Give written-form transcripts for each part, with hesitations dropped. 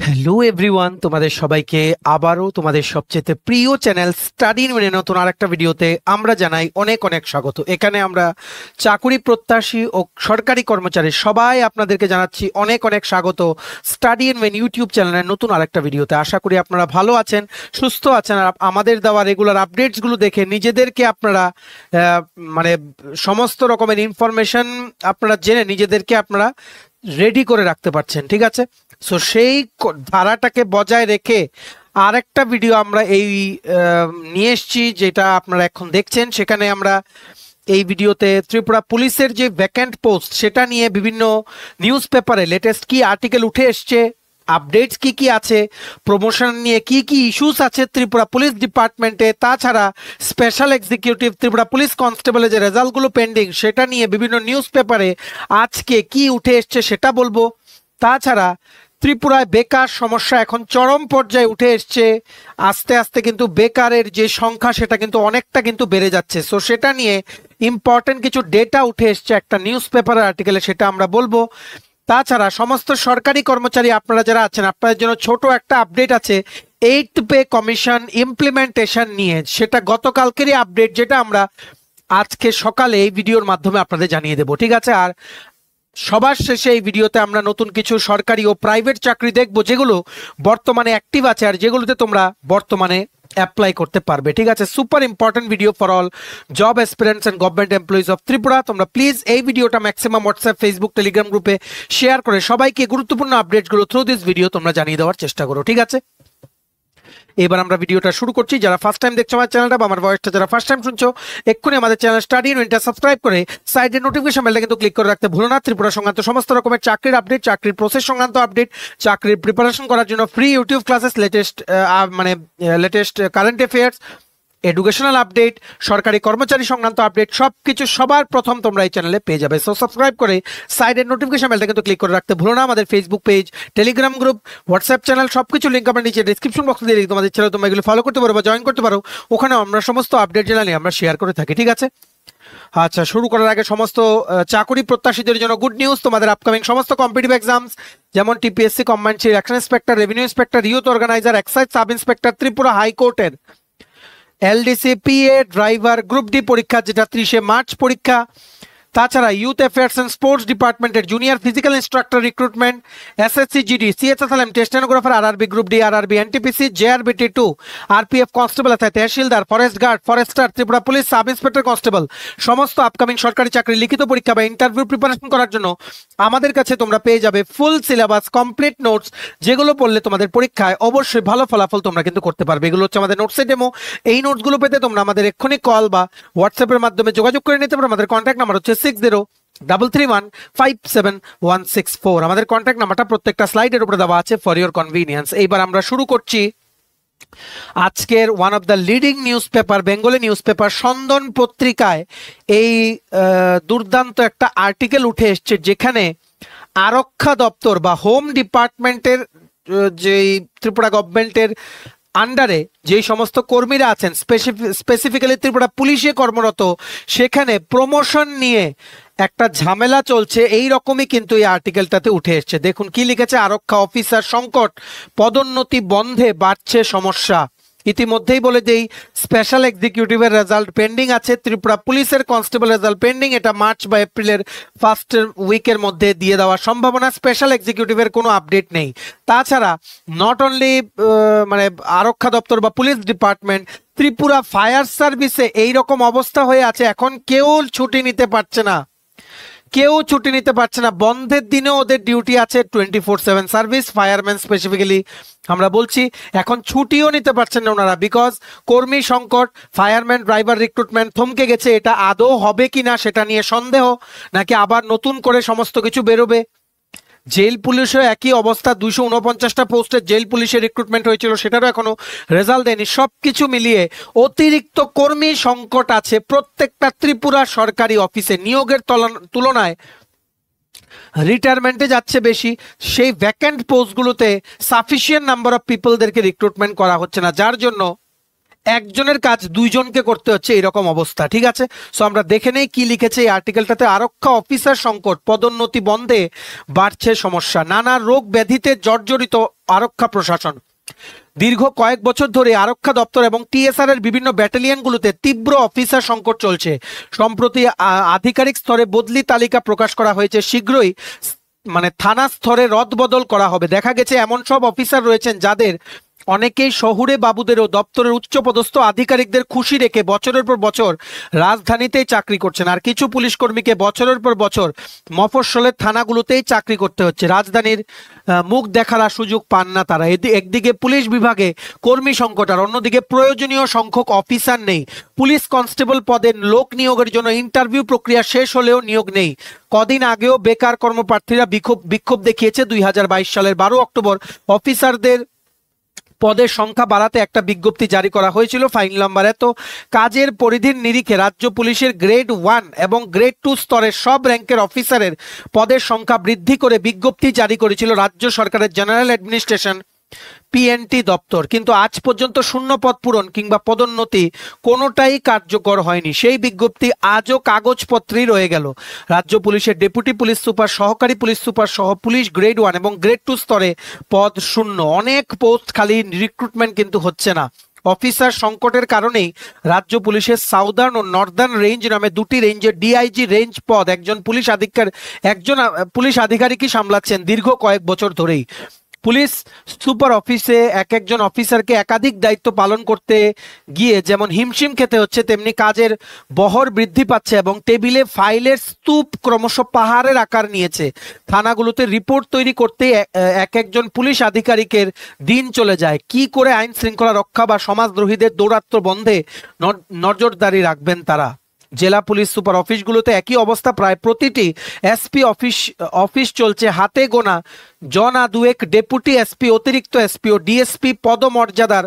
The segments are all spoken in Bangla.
হ্যালো এভরিওয়ান, তোমাদের সবাইকে আবারও তোমাদের সবচেয়ে প্রিয় চ্যানেল স্টাডি ইন নতুন আরেকটা ভিডিওতে আমরা জানাই অনেক অনেক স্বাগত। এখানে আমরা চাকুরি প্রত্যাশী ও সরকারি কর্মচারী সবাই আপনাদেরকে জানাচ্ছি অনেক অনেক স্বাগত স্টাডি ইন ইউটিউব চ্যানেলের নতুন আরেকটা ভিডিওতে। আশা করি আপনারা ভালো আছেন, সুস্থ আছেন, আর আমাদের দেওয়া রেগুলার আপডেটসগুলো দেখে নিজেদেরকে আপনারা মানে সমস্ত রকমের ইনফরমেশন আপনারা জেনে নিজেদেরকে আপনারা রেডি করে রাখতে পারছেন। ঠিক আছে, সো সেই ধারাটাকে বজায় রেখে আরেকটা ভিডিও আমরা এই নিয়ে এসেছি, যেটা আপনারা এখন দেখছেন। সেখানে আমরা এই ভিডিওতে ত্রিপুরা পুলিশের যে ভ্যাকেন্ট পোস্ট সেটা নিয়ে বিভিন্ন নিউজ পেপারে লেটেস্ট কি আর্টিকেল উঠে এসছে, আপডেটস কি কি আছে, প্রমোশন নিয়ে কি কি ইস্যুস আছে ত্রিপুরা পুলিশ ডিপার্টমেন্টে, তাছাড়া স্পেশাল এক্সিকিউটিভ ত্রিপুরা পুলিশ কনস্টেবলের যে রেজাল্টগুলো পেন্ডিং সেটা নিয়ে বিভিন্ন নিউজ পেপারে আজকে কি উঠে এসছে সেটা বলবো। তাছাড়া ত্রিপুরায় বেকার সমস্যা এখন চরম পর্যায়ে উঠে এসছে, আস্তে আস্তে কিন্তু বেকারের যে সংখ্যা সেটা কিন্তু অনেকটা কিন্তু বেড়ে যাচ্ছে। সো সেটা নিয়ে ইম্পর্টেন্ট কিছু ডেটা উঠে এসছে একটা নিউজ পেপারের আর্টিকেলে, সেটা আমরা বলবো। তাছাড়া সমস্ত সরকারি কর্মচারী আপনারা যারা আছেন, আপনাদের জন্য ছোট একটা আপডেট আছে 8th পে কমিশন ইমপ্লিমেন্টেশন নিয়ে। সেটা গতকালকেরই আপডেট, যেটা আমরা আজকে সকালে এই ভিডিওর মাধ্যমে আপনাদের জানিয়ে দেব। ঠিক আছে, আর সবার শেষে এই ভিডিওতে আমরা নতুন কিছু সরকারি ও প্রাইভেট চাকরি দেখব যেগুলো বর্তমানে অ্যাক্টিভ আছে আর যেগুলোতে তোমরা বর্তমানে অ্যাপ্লাই করতে পারবে। ঠিক আছে, super important video for all job aspirants and government employees of Tripura. তোমরা প্লিজ এই ভিডিওটা ম্যাক্সিমাম হোয়াটসঅ্যাপ, ফেসবুক, টেলিগ্রাম গ্রুপে শেয়ার করে সবাইকে গুরুত্বপূর্ণ আপডেটসগুলো থ্রু দিস ভিডিও তোমরা জানিয়ে দেওয়ার চেষ্টা করো। ঠিক আছে, এবার আমরা ভিডিওটা শুরু করছি। যারা ফার্স্ট টাইম দেখছো আমার চ্যানেলটা বা আমার ভয়েসটা যারা ফার্স্ট টাইম শুনছো, এক্ষুনি আমাদের channel study in winter subscribe করে সাইডের নোটিফিকেশন বেলটা কিন্তু ক্লিক করে রাখতে ভুলো না। ত্রিপুরা সংক্রান্ত সমস্ত রকমের চাকরির আপডেট, চাকরির প্রসেস সংক্রান্ত আপডেট, চাকরির প্রিপারেশন করার জন্য free YouTube classes, latest current affairs, educational update, সরকারি কর্মচারী সংক্রান্ত আপডেট সবকিছু সবার প্রথম তোমরা এই চ্যানেলে পেয়ে যাবে। সো সাবস্ক্রাইব করে সাইডের নোটিফিকেশন বেলটা কিন্তু ক্লিক করে রাখতে ভুলো না। আমাদের Facebook page, Telegram group, WhatsApp channel সবকিছু লিঙ্ক আমার নিচে ডিসক্রিপশন বক্সে দিয়ে তোমাদের চ্যানেল তোমরা এগুলো ফলো করতে পারো বা জয়েন করতে পারো। ওখানে আমরা সমস্ত আপডেট জানালে আমরা শেয়ার করে থাকি। ঠিক আছে, আচ্ছা, শুরু করার আগে সমস্ত চাকরি প্রত্যাশীদের জন্য গুড নিউজ। তোমাদের আপকামিং সমস্ত কম্পিটিটিভ এক্সামস যেমন TPSC, combined chief election inspector, revenue inspector, youth organiser, excise sub inspector, Tripura হাইকোর্টের LDC, PA, driver, group D পরীক্ষা যেটা 30শে মার্চ পরীক্ষা, তাছাড়া ইউথ অ্যাফেয়ার্স অ্যান্ড স্পোর্টস ডিপার্টমেন্টের junior physical instructor recruitment, SSC GD, সিএচএসএলএম test stenographer, RRB group D, RRB NTPC, JRBT 2, RPF constable আছে, tehsildar, forest guard, forester, Tripura police sub inspector constable, সমস্ত আপকামিং সরকারি চাকরি লিখিত পরীক্ষা বা ইন্টারভিউ প্রিপারেশন করার জন্য আমাদের কাছে তোমরা পেয়ে যাবে ফুল সিলেবাস, কমপ্লিট নোটস, যেগুলো পড়লে তোমাদের পরীক্ষায় অবশ্যই ভালো ফলাফল তোমরা কিন্তু করতে পারবে। এগুলো হচ্ছে আমাদের নোটসের ডেমো। এই নোটসগুলো পেতে তোমরা আমাদের এক্ষুনি কল বা হোয়াটসঅ্যাপের মাধ্যমে যোগাযোগ করে নিতে পারো। আমাদের কন্ট্যাক্ট নাম্বার হচ্ছে 6033157164। আমাদের কন্ট্যাক্ট নাম্বারটা প্রত্যেকটা স্লাইডের উপরে দেওয়া আছে ফর ইওর কনভিনিয়েন্স। এইবার আমরা শুরু করছি আজকের one of the leading newspaper, Bengali newspaper Syandan পত্রিকায় এই দুর্দান্ত একটা আর্টিকেল উঠে এসছে, যেখানে আরক্ষা দপ্তর বা হোম ডিপার্টমেন্টের যেই ত্রিপুরা গভর্নমেন্টের আন্ডারে যেই সমস্ত কর্মীরা আছেন, স্পেসিফিক্যালি ত্রিপুরা পুলিশে কর্মরত, সেখানে প্রমোশন নিয়ে একটা ঝামেলা চলছে। এই রকমই কিন্তু এই আর্টিকেলটাতে উঠে এসছে। দেখুন কি লিখেছে, আরক্ষা অফিসার সংকট, পদোন্নতি বন্ধে বাড়ছে সমস্যা। ইতিমধ্যেই বলে দেই, স্পেশাল এক্সিকিউটিভের রেজাল্ট পেন্ডিং আছে, ত্রিপুরা পুলিশের কনস্টেবল রেজাল্ট পেন্ডিং, এটা মার্চ বা এপ্রিলের ফার্স্ট উইকের মধ্যে দিয়ে দেওয়ার সম্ভাবনা। স্পেশাল এক্সিকিউটিভের কোনো আপডেট নেই। তাছাড়া নট অনলি আরক্ষা দপ্তর বা পুলিশ ডিপার্টমেন্ট, ত্রিপুরা ফায়ার সার্ভিসে এই রকম অবস্থা হয়ে আছে, এখন কেউ ছুটি নিতে পারছে না, বন্ধের দিনেও ওদের ডিউটি আছে 24/7 সার্ভিস। ফায়ারম্যান স্পেসিফিক্যালি আমরা বলছি, এখন ছুটিও নিতে পারছেন না ওনারা, বিকজ কর্মী সংকট। ফায়ারম্যান, ড্রাইভার রিক্রুটমেন্ট থমকে গেছে। এটা আদৌ হবে কিনা সেটা নিয়ে সন্দেহ, নাকি আবার নতুন করে সমস্ত কিছু বেরোবে। জেল পুলিশও একই অবস্থা, 249টা পোস্টে জেল পুলিশের রিক্রুটমেন্ট হয়েছিল, সেটারও এখনো রেজাল্ট দেয়নি। সবকিছু মিলিয়ে অতিরিক্ত কর্মী সংকট আছে প্রত্যেকটা ত্রিপুরা সরকারি অফিসে। নিয়োগের তুলনায় রিটায়ারমেন্টে যাচ্ছে বেশি, সেই ভ্যাকেন্ট পোস্টগুলোতে সাফিসিয়েন্ট নাম্বার অফ পিপলদেরকে রিক্রুটমেন্ট করা হচ্ছে না, যার জন্য একজনের কাজ দুইজনকে করতে হচ্ছে, এরকম অবস্থা। ঠিক আছে, সো আমরা দেখে নেই কি লিখেছে এই আর্টিকেলটাতে। আরক্ষা অফিসার সংকট, পদোন্নতি বন্ধে বাড়ছে সমস্যা, নানা রোগ ব্যাধিতে জর্জরিত আরক্ষা প্রশাসন। দীর্ঘ কয়েক বছর ধরে আরক্ষা দপ্তর এবং টিএসআর এর বিভিন্ন ব্যাটালিয়নগুলোতে তীব্র অফিসার সংকট চলছে। সম্প্রতি আধিকারিক স্তরে বদলি তালিকা প্রকাশ করা হয়েছে, শীঘ্রই থানা স্তরে রদবদল করা হবে। দেখা গেছে এমন সব অফিসার রয়েছেন যাদের অনেকেই শহুরে বাবুদের ও দপ্তরের উচ্চপদস্থ আধিকারিকদের খুশি রেখে বছরের পর বছর রাজধানীতেই চাকরি করছেন, আর কিছু পুলিশ কর্মীকে বছরের পর বছর মফস্বলের থানাগুলোতেই চাকরি করতে হচ্ছে। রাজধানীর মুখ দেখার সুযোগ পান না তারা। একদিকে পুলিশ বিভাগে কর্মী সংকট, আর অন্যদিকে প্রয়োজনীয় সংখ্যক অফিসার নেই। পুলিশ কনস্টেবল পদে লোক নিয়োগের জন্য ইন্টারভিউ প্রক্রিয়া শেষ হলেও নিয়োগ নেই। কদিন আগেও বেকার কর্মপ্রার্থীরা বিক্ষোভ দেখিয়েছে। 2022 সালের 12 অক্টোবর অফিসারদের পদের সংখ্যা বাড়াতে একটা বিজ্ঞপ্তি জারি করা হয়েছিল। ফাইল নাম্বার এত। কাজের পরিধির নিরিখে রাজ্য পুলিশের গ্রেড 1 এবং গ্রেড 2 স্তরের সব র্যাঙ্কের অফিসারের পদের সংখ্যা বৃদ্ধি করে বিজ্ঞপ্তি জারি করেছিল রাজ্য সরকারের জেনারেল অ্যাডমিনিস্ট্রেশন পিএনটি দপ্তর, কিন্তু আজ পর্যন্ত শূন্য পদ পূরণ কিংবা পদোন্নতি কোনোটাই কার্যকর হয়নি। সেই বিজ্ঞপ্তি আজও কাগজপত্রেই রয়ে গেল। রাজ্য পুলিশের ডেপুটি পুলিশ সুপার, সহকারী পুলিশ সুপার সহ পুলিশ গ্রেড 1 এবং গ্রেড 2 স্তরে পদ শূন্য। অনেক পোস্ট খালি, রিক্রুটমেন্ট কিন্তু হচ্ছে না। অফিসার সংকটের কারণেই রাজ্য পুলিশের সাউদার্ন ও নর্দার্ন রেঞ্জ নামে দুটি রেঞ্জের ডিআইজি রেঞ্জ পদ একজন পুলিশ আধিকারিকই সামলাচ্ছেন দীর্ঘ কয়েক বছর ধরেই। পুলিশ সুপার অফিসে একজন অফিসারকে একাধিক দায়িত্ব পালন করতে গিয়ে যেমন হিমশিম খেতে হচ্ছে, তেমনি কাজের বহর বৃদ্ধি পাচ্ছে এবং টেবিলে ফাইলের স্তূপ ক্রমশ পাহাড়ের আকার নিয়েছে। থানাগুলোতে রিপোর্ট তৈরি করতে একজন পুলিশ আধিকারিকের দিন চলে যায়। কি করে আইন শৃঙ্খলা রক্ষা বা সমাজদ্রোহীদের দৌরাত্ম্য বন্ধে নজরদারি রাখবেন তারা? জেলা পুলিশ সুপার অফিসগুলোতে একই অবস্থা। প্রায় প্রতিটি এসপি অফিস চলছে হাতে গোনা জনা দুয়েক ডেপুটি এসপি, অতিরিক্ত এসপি ও ডিএসপি পদমর্যাদার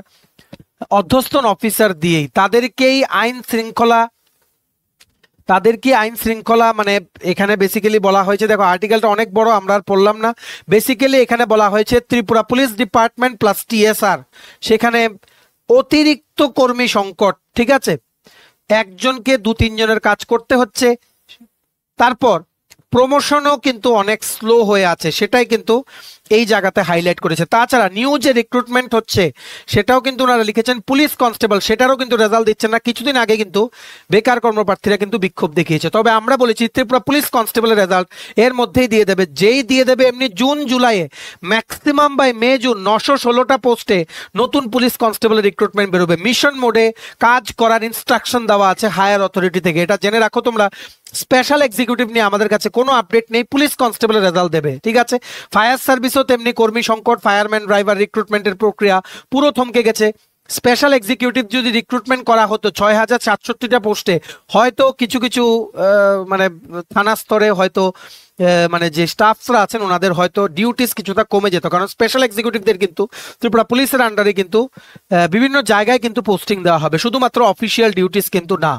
অধ্যস্থন অফিসার দিয়েই। তাদেরকেই আইন শৃঙ্খলা এখানে বেসিক্যালি বলা হয়েছে, দেখো আর্টিকেলটা অনেক বড়, আমরা আর পড়লাম না। বেসিক্যালি এখানে বলা হয়েছে Tripura police department plus TSR, সেখানে অতিরিক্ত কর্মী সংকট। ঠিক আছে, একজনকে 2-3 জনের কাজ করতে হচ্ছে। তারপর প্রমোশনও কিন্তু অনেক স্লো হয়ে আছে, সেটাই কিন্তু এই জায়গাতে হাইলাইট করেছে। তাছাড়া নিউ যে রিক্রুটমেন্ট হচ্ছে সেটাও কিন্তু ওনারা লিখেছেন পুলিশ কনস্টেবল, সেটারও কিন্তু রেজাল্ট দিচ্ছে না। কিছুদিন আগে কিন্তু বেকার কর্মপ্রার্থীরা কিন্তু বিক্ষোভ দেখিয়েছে। তবে আমরা বলেছি ত্রিপুরা পুলিশ কনস্টেবলের রেজাল্ট এর মধ্যেই দিয়ে দেবে, যেই দিয়ে দেবে এমনি জুন জুলাইয়ে ম্যাক্সিমাম বাই মে জুন 916টা পোস্টে নতুন পুলিশ কনস্টেবলের রিক্রুটমেন্ট বেরোবে। মিশন মোডে কাজ করার ইনস্ট্রাকশন দেওয়া আছে হায়ার অথরিটি থেকে, এটা জেনে রাখো তোমরা। স্পেশাল এক্সিকিউটিভ নিয়ে আমাদের কাছে কোনো আপডেট নেই, পুলিশ কনস্টেবলের রেজাল্ট দেবে। ঠিক আছে, ফায়ার সার্ভিসও তেমনি কর্মী সংকট, ফায়ারম্যান ড্রাইভার রিক্রুটমেন্টের প্রক্রিয়া পুরো থমকে গেছে। স্পেশাল এক্সিকিউটিভ যদি রিক্রুটমেন্ট করা হতো 6067টা পোস্টে, হয়তো কিছু থানা স্তরে হয়তো যে স্টাফরা আছেন ওনাদের হয়তো ডিউটিস কিছুটা কমে যেত, কারণ স্পেশাল এক্সিকিউটিভদের কিন্তু ত্রিপুরা পুলিশের আন্ডারে কিন্তু বিভিন্ন জায়গায় কিন্তু পোস্টিং দেওয়া হবে, শুধুমাত্র অফিসিয়াল ডিউটিস কিন্তু না।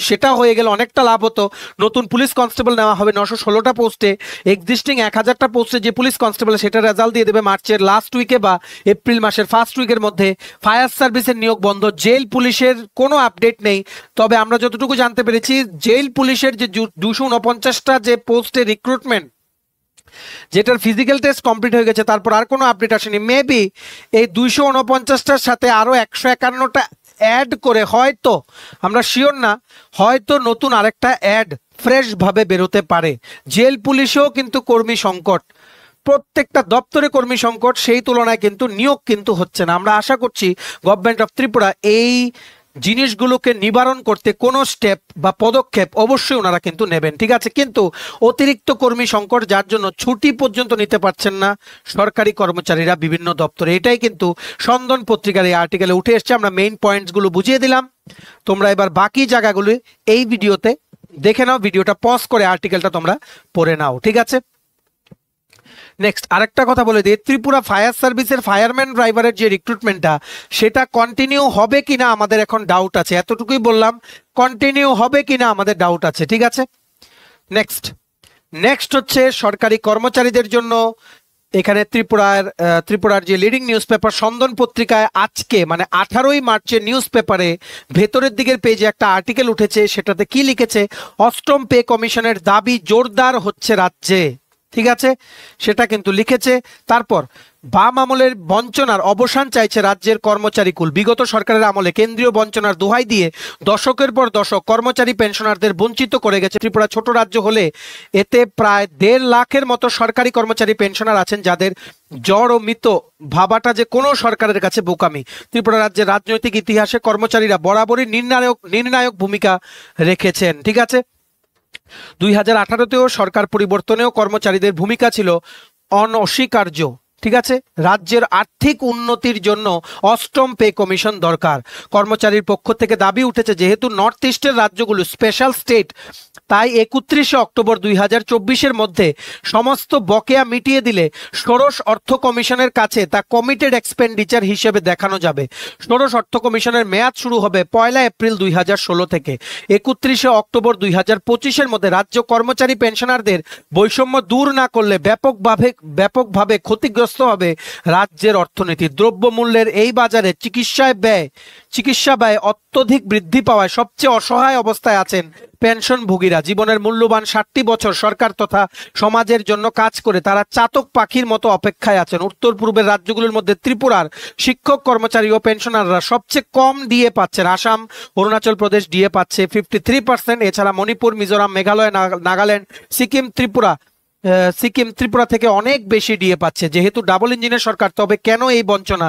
সেটা হয়ে গেলে অনেকটা লাভ হতো। নতুন পুলিশ কনস্টেবল নেওয়া হবে 916টা পোস্টে, এক্সিস্টিং 1000টা পোস্টে যে পুলিশ কনস্টেবল সেটা রেজাল্ট দিয়ে দেবে মার্চের লাস্ট উইকে বা এপ্রিল মাসের ফার্স্ট উইকের মধ্যে। ফায়ার সার্ভিসের নিয়োগ বন্ধ, জেল পুলিশের কোনো আপডেট নেই। তবে আমরা যতটুকু জানতে পেরেছি জেল পুলিশের যে 249টা যে পোস্টে রিক্রুটমেন্ট, যেটার ফিজিক্যাল টেস্ট কমপ্লিট হয়ে গেছে, তারপর আর কোনো আপডেট আসেনি। মেবি এই 249টার সাথে আরো 151টা অ্যাড করে, হয়তো আমরা শিওর না, হয়তো নতুন আরেকটা অ্যাড ফ্রেশ ভাবে বেরোতে পারে। জেল পুলিশেও কিন্তু কর্মী সংকট, প্রত্যেকটা দপ্তরে কর্মী সংকট, সেই তুলনায় কিন্তু নিয়োগ কিন্তু হচ্ছে না। আমরা আশা করছি গভর্নমেন্ট অফ ত্রিপুরা এই জিনিসগুলোকে নিবারণ করতে কোনো স্টেপ বা পদক্ষেপ অবশ্যই ওনারা কিন্তু নেবেন। ঠিক আছে, কিন্তু অতিরিক্ত কর্মী সংকট যার জন্য ছুটি পর্যন্ত নিতে পারছেন না সরকারি কর্মচারীরা বিভিন্ন দপ্তরে, এটাই কিন্তু সন্দন পত্রিকার এই আর্টিকেলে উঠে এসছে। আমরা মেইন পয়েন্টসগুলো বুঝিয়ে দিলাম, তোমরা এবার বাকি জায়গাগুলো এই ভিডিওতে দেখে নাও। ভিডিওটা পজ করে আর্টিকেলটা তোমরা পড়ে নাও। ঠিক আছে, নেক্সট আরেকটা কথা বলে দিই, ত্রিপুরা ফায়ার সার্ভিসের ফায়ারম্যান ড্রাইভারের যে রিক্রুটমেন্টটা সেটা কন্টিনিউ হবে কিনা আমাদের এখন ডাউট আছে, এতটুকুই বললাম, কন্টিনিউ হবে কিনা আমাদের ডাউট আছে। ঠিক আছে, নেক্সট হচ্ছে সরকারি কর্মচারীদের জন্য এখানে ত্রিপুরার যে লিডিং নিউজ পেপার সন্দন পত্রিকায় আজকে মানে 18ই মার্চের নিউজ পেপারে ভেতরের দিকের পেজে একটা আর্টিকেল উঠেছে, সেটাতে কি লিখেছে, অষ্টম পে কমিশনের দাবি জোরদার হচ্ছে রাজ্যে। ঠিক আছে, সেটা কিন্তু লিখেছে। তারপর বাম আমলের বঞ্চনার অবসান চাইছে রাজ্যের কর্মচারীকুল। বিগত সরকারের আমলে কেন্দ্রীয় বঞ্চনার দোহাই দিয়ে দশকের পর দশক কর্মচারী পেনশনারদের বঞ্চিত করে গেছে ত্রিপুরা। ছোট রাজ্য হলে এতে প্রায় 1.5 লাখের মতো সরকারি কর্মচারী পেনশনার আছেন যাদের জড় ও মৃত ভাবাটা যে কোনো সরকারের কাছে বোকামি। ত্রিপুরা রাজ্যের রাজনৈতিক ইতিহাসে কর্মচারীরা বরাবরই নির্ণায়ক ভূমিকা রেখেছেন। ঠিক আছে, 2018তেও সরকার পরিবর্তনেও কর্মচারীদের ভূমিকা ছিল অনস্বীকার্য। ঠিক আছে, রাজ্যের আর্থিক উন্নতির জন্য অষ্টম পে কমিশন দরকার। কর্মচারীর পক্ষ থেকে দাবি উঠেছে যেহেতু নর্থ ইস্টের রাজ্যগুলো স্পেশাল স্টেট, তাই 31শে অক্টোবর 2024-এর মধ্যে সমস্ত বকেয়া মিটিয়ে দিলে ষোড়শ অর্থ কমিশনের কাছে তা কমিটেড এক্সপেন্ডিচার হিসেবে দেখানো যাবে। ষোড়শ অর্থ কমিশনের মেয়াদ শুরু হবে 1 এপ্রিল 2016 থেকে। 31শে অক্টোবর 2025-এর মধ্যে রাজ্য কর্মচারী পেনশনারদের বৈষম্য দূর না করলে ব্যাপকভাবে ক্ষতিগ্রস্ত হবে রাজ্যের অর্থনীতি। দ্রব্যমূল্যের এই বাজারে চিকিৎসা ব্যয় অত্যধিক বৃদ্ধি পাওয়ায় সবচেয়ে অসহায় অবস্থায় আছেন পেনশনভোগীরা। জীবনের মূল্যবান 60টি বছর সরকার তথা সমাজের জন্য কাজ করে তারা চাতক পাখির মতো অপেক্ষায় আছেন। উত্তর পূর্বের রাজ্যগুলোর মধ্যে ত্রিপুরার শিক্ষক কর্মচারী ও পেনশনাররা সবচেয়ে কম ডিএ পাচ্ছেন। আসাম, অরুণাচল প্রদেশ ডিএ পাচ্ছে 53%। এছাড়া মণিপুর, মিজোরাম, মেঘালয়, নাগাল্যান্ড, সিকিম ত্রিপুরা থেকে অনেক বেশি ডিএ পাচ্ছে। যেহেতু ডাবল ইঞ্জিনের সরকার, তবে কেন এই বঞ্চনা?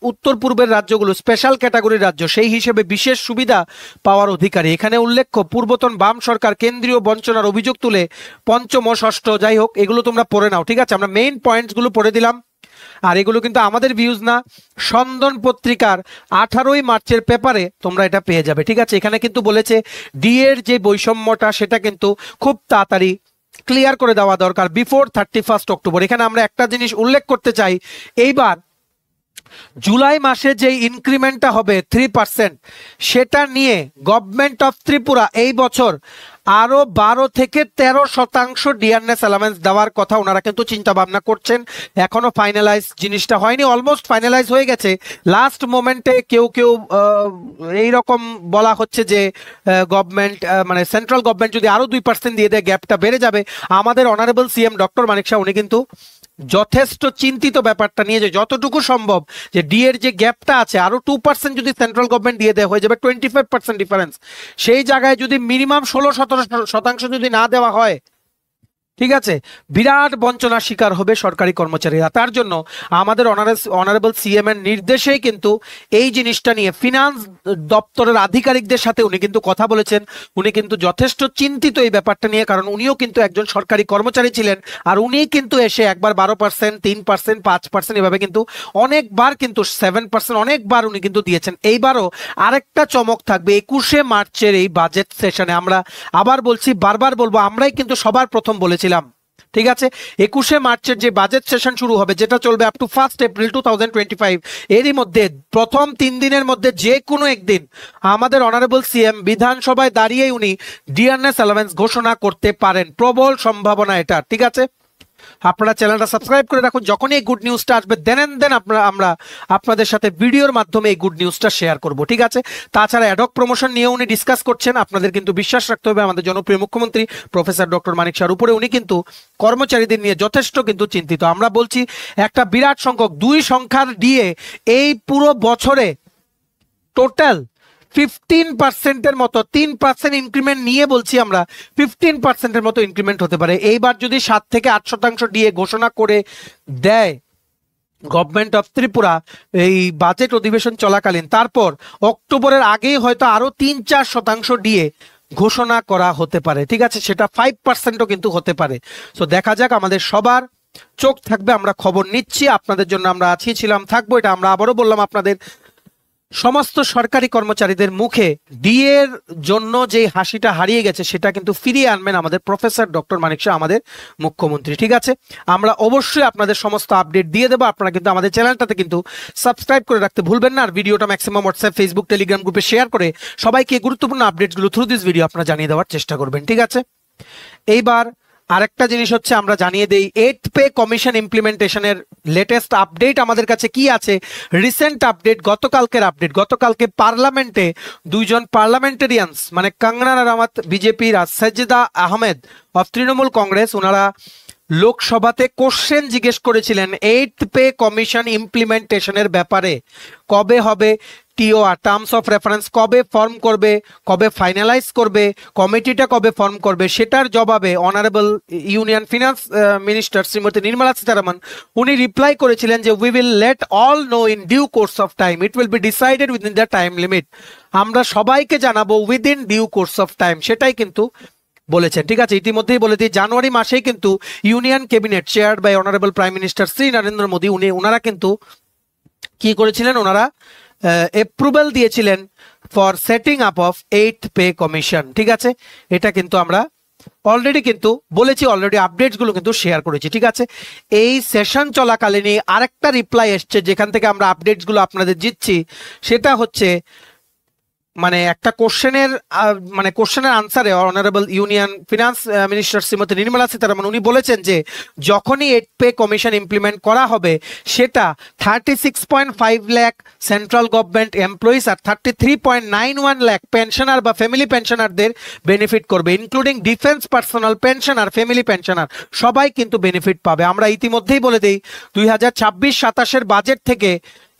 উত্তর পূর্বের রাজ্যগুলো স্পেশাল ক্যাটাগরির রাজ্য, সেই হিসেবে বিশেষ সুবিধা পাওয়ার অধিকারী। এখানে উল্লেখ্য, পূর্বতন বাম সরকার কেন্দ্রীয় বঞ্চনার অভিযোগ তুলে পঞ্চম ও ষষ্ঠ, যাই হোক এগুলো তোমরা পড়ে নাও। ঠিক আছে, আমরা মেইন পয়েন্টসগুলো পড়ে দিলাম, আর এগুলো কিন্তু আমাদের ভিউজ না, সন্দন পত্রিকার 18ই মার্চের পেপারে তোমরা এটা পেয়ে যাবে। ঠিক আছে, এখানে কিন্তু বলেছে ডিএর যে বৈষম্যটা সেটা কিন্তু খুব তাড়াতাড়ি ক্লিয়ার করে দেওয়া দরকার বিফোর 31 অক্টোবর। এখানে আমরা একটা জিনিস উল্লেখ করতে চাই, এইবার জুলাই মাসে যে ইনক্রিমেন্টটা হবে 3%, সেটা নিয়ে গভর্নমেন্ট অফ ত্রিপুরা এই বছর আরো 12 থেকে 13% ডিয়ারনেস অ্যালাউন্স দেওয়ার কথা ওনারা কিন্তু চিন্তা ভাবনা করছেন। এখনো ফাইনালাইজ জিনিসটা হয়নি, অলমোস্ট ফাইনালাইজ হয়ে গেছে। লাস্ট মোমেন্টে কেউ এইরকম বলা হচ্ছে যে গভর্নমেন্ট মানে সেন্ট্রাল গভর্নমেন্ট যদি আরো 2% দিয়ে দেয় গ্যাপটা বেড়ে যাবে। আমাদের অনারেবল সিএম ডক্টর মানিক শাহ উনি কিন্তু যথেষ্ট চিন্তিত ব্যাপারটা নিয়ে, যে যতটুকু সম্ভব যে ডি এর যে গ্যাপটা আছে আরো 2% যদি সেন্ট্রাল গভর্নমেন্ট দিয়ে দেয় হয়ে যাবে 25% ডিফারেন্স। সেই জায়গায় যদি মিনিমাম 16-17% যদি না দেওয়া হয়, ঠিক আছে, বিরাট বঞ্চনার শিকার হবে সরকারি কর্মচারীরা। তার জন্য আমাদের অনারেবল সিএম এর নির্দেশেই কিন্তু এই জিনিসটা নিয়ে ফিনান্স দপ্তরের আধিকারিকদের সাথে উনি কিন্তু কথা বলেছেন। উনি কিন্তু যথেষ্ট চিন্তিত এই ব্যাপারটা নিয়ে, কারণ উনিও কিন্তু একজন সরকারি কর্মচারী ছিলেন। আর উনি কিন্তু এসে একবার 12%, 3%, 5% এভাবে কিন্তু অনেকবার কিন্তু 7% অনেকবার উনি কিন্তু দিয়েছেন। এইবারও আরেকটা চমক থাকবে 21শে মার্চের এই বাজেট সেশনে। আমরা আবার বলছি, বারবার বলবো, আমরাই কিন্তু সবার প্রথম বলেছিলাম। ঠিক আছে, 21শে মার্চের যে বাজেট সেশন শুরু হবে, যেটা চলবে আপ টু 1 এপ্রিল 2025, এরই মধ্যে প্রথম 3 দিনের মধ্যে যে কোনো একদিন আমাদের অনারেবল সিএম বিধানসভায় দাঁড়িয়ে উনি ডিয়ারনেস অ্যালাউন্স ঘোষণা করতে পারেন। প্রবল সম্ভাবনা এটা। ঠিক আছে, আপনারা চ্যানেলটা সাবস্ক্রাইব করে রাখুন। যখনই এই গুড নিউজটা আসবে দেন আমরা আপনাদের সাথে ভিডিওর মাধ্যমে এই গুড নিউজটা শেয়ার করব। ঠিক আছে, তাছাড়া অ্যাডহক প্রমোশন নিয়ে উনি ডিসকাস করছেন। আপনাদের কিন্তু বিশ্বাস রাখতে হবে আমাদের জনপ্রিয় মুখ্যমন্ত্রী প্রফেসর ডক্টর মানিক শাহর উপরে। উনি কিন্তু কর্মচারীদের নিয়ে যথেষ্ট কিন্তু চিন্তিত। আমরা বলছি একটা বিরাট সংখ্যক 2 সংখ্যার ডিএ এই পুরো বছরে টোটাল 15%-এর মতো, 3% ইনক্রিমেন্ট নিয়ে বলছি আমরা 15%-এর মতো ইনক্রিমেন্ট হতে পারে। এইবার যদি 7 থেকে 8% ডিএ ঘোষণা করে দেয় গভর্নমেন্ট অফ ত্রিপুরা এই বাজেট অধিবেশন চলাকালীন, তারপর অক্টোবরের আগেই হয়তো আরো 3-4% ডিএ ঘোষণা করা হতে পারে। ঠিক আছে, সেটা 5%ও কিন্তু হতে পারে। সো দেখা যাক, আমাদের সবার চোখ থাকবে, আমরা খবর নিচ্ছি, আপনাদের জন্য আমরা ছিলাম, থাকবো। এটা আমরা আবারও বললাম, আপনাদের সমস্ত সরকারি কর্মচারীদের মুখে ডিএর জন্য যে হাসিটা হারিয়ে গেছে সেটা কিন্তু ফিরিয়ে আনবেন আমাদের প্রফেসর ডক্টর মানিক শাহ, আমাদের মুখ্যমন্ত্রী। ঠিক আছে, আমরা অবশ্যই আপনাদের সমস্ত আপডেট দিয়ে দেবো। আপনারা কিন্তু আমাদের চ্যানেলটাতে কিন্তু সাবস্ক্রাইব করে রাখতে ভুলবেন না। আর ভিডিওটা ম্যাক্সিমাম হোয়াটসঅ্যাপ, ফেসবুক, টেলিগ্রাম গ্রুপে শেয়ার করে সবাইকে গুরুত্বপূর্ণ আপডেটগুলো থ্রু দিস ভিডিও আপনারা জানিয়ে দেওয়ার চেষ্টা করবেন। ঠিক আছে, এইবার আরেকটা জিনিস হচ্ছে আমরা জানিয়ে দেই 8th পে কমিশন ইমপ্লিমেন্টেশনের লেটেস্ট আপডেট আমাদের কাছে কি আছে। রিসেন্ট আপডেট, গতকালকে পার্লামেন্টে দুইজন পার্লামেন্টেরিয়ানস মানে কঙ্গনা রানাওয়াত বিজেপির আর সাজিদা আহমেদ অফ তৃণমূল কংগ্রেস, ওনারা লোকসভাতে কোশ্চেন জিজ্ঞেস করেছিলেন 8th পে কমিশন ইমপ্লিমেন্টেশনের ব্যাপারে। কবে হবে টিওআর, টার্মস অফ রেফারেন্স কবে ফর্ম করবে, কবে ফাইনালাইজ করবে, কমিটিটা কবে ফর্ম করবে, সেটার জবাবে honourable union finance minister Shrimati Nirmala Sitharaman উনি রিপ্লাই করেছিলেন যে we will let all know in due course of time, it will be decided within the time limit. আমরা সবাইকে জানাবো within due course of time, সেটাই কিন্তু বলেছেন। ঠিক আছে, ইতিমধ্যেই বলে দিই জানুয়ারি মাসেই কিন্তু union cabinet chaired by honourable prime minister Shri Narendra Modi ওনারা কিন্তু কি করেছিলেন, ওনারা অ্যাপ্রুভাল দিয়েছিলেন for setting up of 8th pay commission. ঠিক আছে, এটা কিন্তু আমরা অলরেডি কিন্তু বলেছি, অলরেডি আপডেটস গুলো কিন্তু শেয়ার করেছি। ঠিক আছে, এই সেশন চলাকালীনই আরেকটা রিপ্লাই এসছে যেখান থেকে আমরা আপডেটস গুলো আপনাদের দিচ্ছি, সেটা হচ্ছে মানে একটা কোশ্চেনের আনসারে honourable union finance minister Shrimati Nirmala Sitharaman উনি বলেছেন যে যখনই 8th পে কমিশন ইমপ্লিমেন্ট করা হবে সেটা 36.5 লাখ সেন্ট্রাল গভর্নমেন্ট এমপ্লয়িজ আর 33.91 লাখ পেনশনার বা ফ্যামিলি পেনশনারদের বেনিফিট করবে, including defence personal pensioner, family pensioner সবাই কিন্তু বেনিফিট পাবে। আমরা ইতিমধ্যেই বলে দিই 2026-27 বাজেট থেকে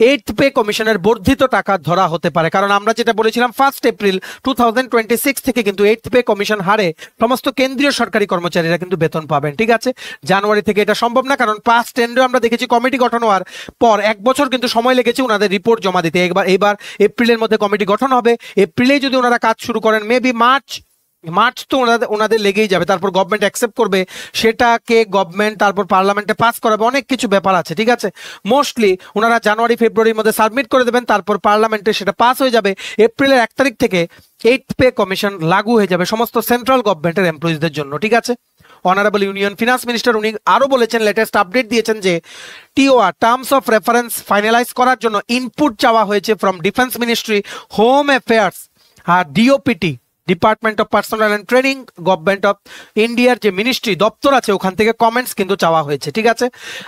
8th পে কমিশনের বর্ধিত টাকা ধরা হতে পারে, কারণ আমরা যেটা বলেছিলাম 1 এপ্রিল 2026 থেকে কিন্তু 8th পে কমিশন হারে সমস্ত কেন্দ্রীয় সরকারি কর্মচারীরা কিন্তু বেতন পাবেন। ঠিক আছে, জানুয়ারি থেকে এটা সম্ভব না, কারণ পাস্ট টেন্ডারে আমরা দেখেছি কমিটি গঠন হওয়ার পর 1 বছর কিন্তু সময় লেগেছে ওনাদের রিপোর্ট জমা দিতে। এবার এপ্রিলের মধ্যে কমিটি গঠন হবে, এপ্রিলেই যদি ওনারা কাজ শুরু করেন মেবি মার্চ তো ওনাদের লেগেই যাবে, তারপর গভর্নমেন্ট অ্যাকসেপ্ট করবে, সেটাকে গভর্নমেন্ট তারপর পার্লামেন্টে পাস করাবে, অনেক কিছু ব্যাপার আছে। ঠিক আছে, মোস্টলি ওনারা জানুয়ারি ফেব্রুয়ারির মধ্যে সাবমিট করে দেবেন, তারপর পার্লামেন্টে সেটা পাস হয়ে যাবে, এপ্রিলের 1 তারিখ থেকে 8th পে কমিশন লাগু হয়ে যাবে সমস্ত সেন্ট্রাল গভর্নমেন্টের এমপ্লয়িজদের জন্য। ঠিক আছে, অনারেবল ইউনিয়ন ফিনান্স মিনিস্টার উনি আরো বলেছেন, লেটেস্ট আপডেট দিয়েছেন যে TOR terms of reference finalize করার জন্য ইনপুট চাওয়া হয়েছে from defence ministry, home affairs আর DoPT, department of personnel and training, government of ইন্ডিয়ার যে মিনিস্ট্রি দপ্তর আছে ওখান থেকে কমেন্টস কিন্তু চাওয়া হয়েছে। ঠিক আছে,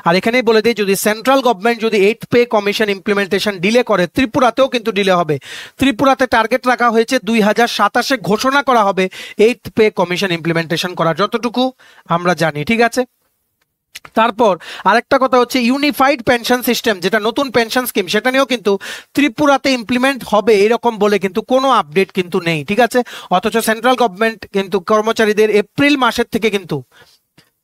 আর এখানেই বলে দিই যদি সেন্ট্রাল গভর্নমেন্ট যদি 8th pay commission implementation delay করে, ত্রিপুরাতেও কিন্তু ডিলে হবে। ত্রিপুরাতে টার্গেট রাখা হয়েছে 2027 ঘোষণা করা হবে 8th পে কমিশন ইমপ্লিমেন্টেশন করার, যতটুকু আমরা জানি। ঠিক আছে, তারপর আরেকটা কথা হচ্ছে ইউনিফাইড পেনশন সিস্টেম, যেটা নতুন পেনশন স্কিম, সেটা নিয়েও কিন্তু ত্রিপুরাতে ইমপ্লিমেন্ট হবে এরকম বলে কিন্তু কোনো আপডেট কিন্তু নেই। ঠিক আছে, অথচ সেন্ট্রাল গভর্নমেন্ট কিন্তু কর্মচারীদের এপ্রিল মাসের থেকে কিন্তু